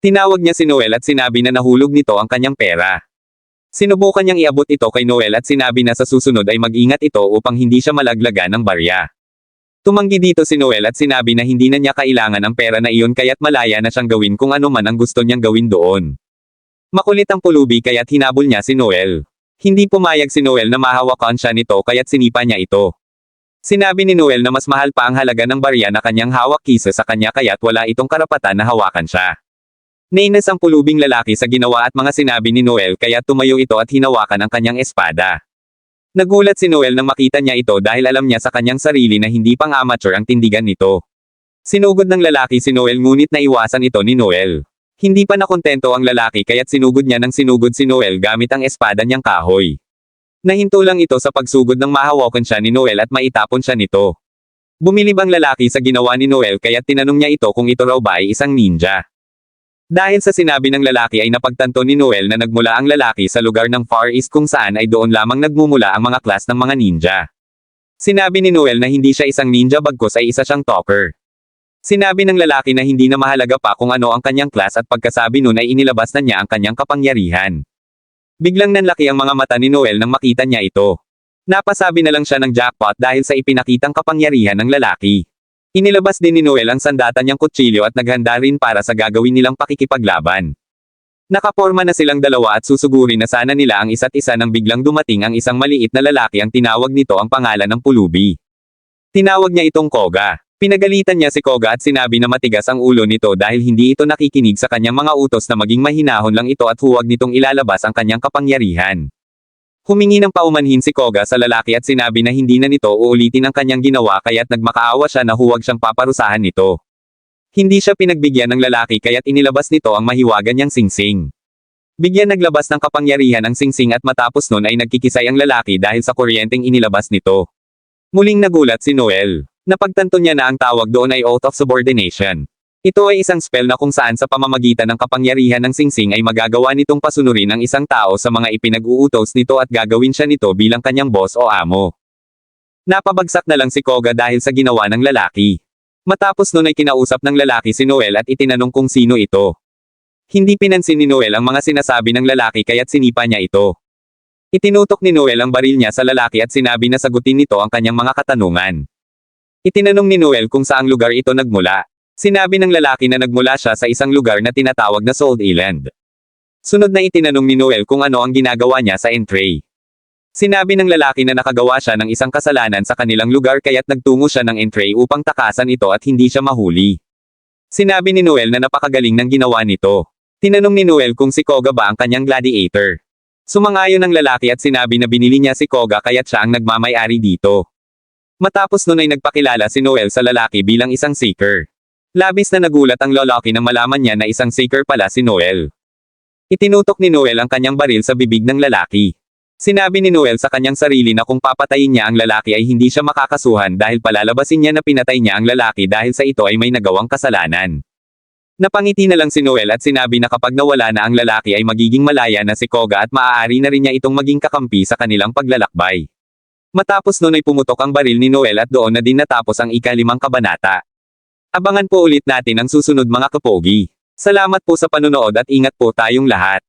Tinawag niya si Noel at sinabi na nahulog nito ang kanyang pera. Sinubukan niyang iabot ito kay Noel at sinabi na sa susunod ay mag-ingat ito upang hindi siya malaglagan ng barya. Tumanggi dito si Noel at sinabi na hindi na niya kailangan ang pera na iyon kaya't malaya na siyang gawin kung ano man ang gusto niyang gawin doon. Makulit ang pulubi kaya't hinabol niya si Noel. Hindi pumayag si Noel na mahawakan siya nito kaya't sinipa niya ito. Sinabi ni Noel na mas mahal pa ang halaga ng barya na kanyang hawak kaysa sa kanya kaya't wala itong karapatan na hawakan siya. Nainis ang pulubing lalaki sa ginawa at mga sinabi ni Noel kaya't tumayo ito at hinawakan ang kanyang espada. Nagulat si Noel nang makita niya ito dahil alam niya sa kanyang sarili na hindi pang amateur ang tindigan nito. Sinugod ng lalaki si Noel ngunit naiwasan ito ni Noel. Hindi pa nakontento ang lalaki kaya't sinugod niya ng sinugod si Noel gamit ang espada niyang kahoy. Nahinto lang ito sa pagsugod ng mahawakan siya ni Noel at maitapon siya nito. Bumilib ang lalaki sa ginawa ni Noel kaya't tinanong niya ito kung ito raw ba ay isang ninja. Dahil sa sinabi ng lalaki ay napagtanto ni Noel na nagmula ang lalaki sa lugar ng Far East kung saan ay doon lamang nagmumula ang mga klas ng mga ninja. Sinabi ni Noel na hindi siya isang ninja bagkus ay isa siyang talker. Sinabi ng lalaki na hindi na mahalaga pa kung ano ang kanyang class at pagkasabi nun ay inilabas na niya ang kanyang kapangyarihan. Biglang nanlaki ang mga mata ni Noel nang makita niya ito. Napasabi na lang siya ng jackpot dahil sa ipinakitang kapangyarihan ng lalaki. Inilabas din ni Noel ang sandata niyang kutsilyo at naghanda rin para sa gagawin nilang pakikipaglaban. Nakaporma na silang dalawa at susugurin na sana nila ang isa't isa nang biglang dumating ang isang maliit na lalaki ang tinawag nito ang pangalan ng pulubi. Tinawag niya itong Koga. Pinagalitan niya si Koga at sinabi na matigas ang ulo nito dahil hindi ito nakikinig sa kanyang mga utos na maging mahinahon lang ito at huwag nitong ilalabas ang kanyang kapangyarihan. Humingi ng paumanhin si Koga sa lalaki at sinabi na hindi na nito uulitin ang kanyang ginawa kaya't nagmakaawa siya na huwag siyang paparusahan nito. Hindi siya pinagbigyan ng lalaki kaya't inilabas nito ang mahiwagan niyang singsing. Bigyan naglabas ng kapangyarihan ang singsing at matapos nun ay nagkikisay ang lalaki dahil sa kuryenteng inilabas nito. Muling nagulat si Noel. Napagtanto niya na ang tawag doon ay Oath of Subordination. Ito ay isang spell na kung saan sa pamamagitan ng kapangyarihan ng singsing ay magagawa nitong pasunurin ang isang tao sa mga ipinag-uutos nito at gagawin siya nito bilang kanyang boss o amo. Napabagsak na lang si Koga dahil sa ginawa ng lalaki. Matapos nun ay kinausap ng lalaki si Noel at itinanong kung sino ito. Hindi pinansin ni Noel ang mga sinasabi ng lalaki kaya't sinipa niya ito. Itinutok ni Noel ang baril niya sa lalaki at sinabi na sagutin nito ang kanyang mga katanungan. Itinanong ni Noel kung saang lugar ito nagmula. Sinabi ng lalaki na nagmula siya sa isang lugar na tinatawag na Salt Island. Sunod na itinanong ni Noel kung ano ang ginagawa niya sa entry. Sinabi ng lalaki na nakagawa siya ng isang kasalanan sa kanilang lugar kaya't nagtungo siya ng entry upang takasan ito at hindi siya mahuli. Sinabi ni Noel na napakagaling ng ginawa nito. Tinanong ni Noel kung si Koga ba ang kanyang gladiator. Sumangayon ng lalaki at sinabi na binili niya si Koga kaya't siya ang nagmamay-ari dito. Matapos nun ay nagpakilala si Noel sa lalaki bilang isang seeker. Labis na nagulat ang lalaki nang malaman niya na isang seeker pala si Noel. Itinutok ni Noel ang kanyang baril sa bibig ng lalaki. Sinabi ni Noel sa kanyang sarili na kung papatayin niya ang lalaki ay hindi siya makakasuhan dahil palalabasin niya na pinatay niya ang lalaki dahil sa ito ay may nagawang kasalanan. Napangiti na lang si Noel at sinabi na kapag nawala na ang lalaki ay magiging malaya na si Koga at maaari na rin niya itong maging kakampi sa kanilang paglalakbay. Matapos nun ay pumutok ang baril ni Noel at doon na din natapos ang ika-5 kabanata. Abangan po ulit natin ang susunod mga kapogi. Salamat po sa panunood at ingat po tayong lahat.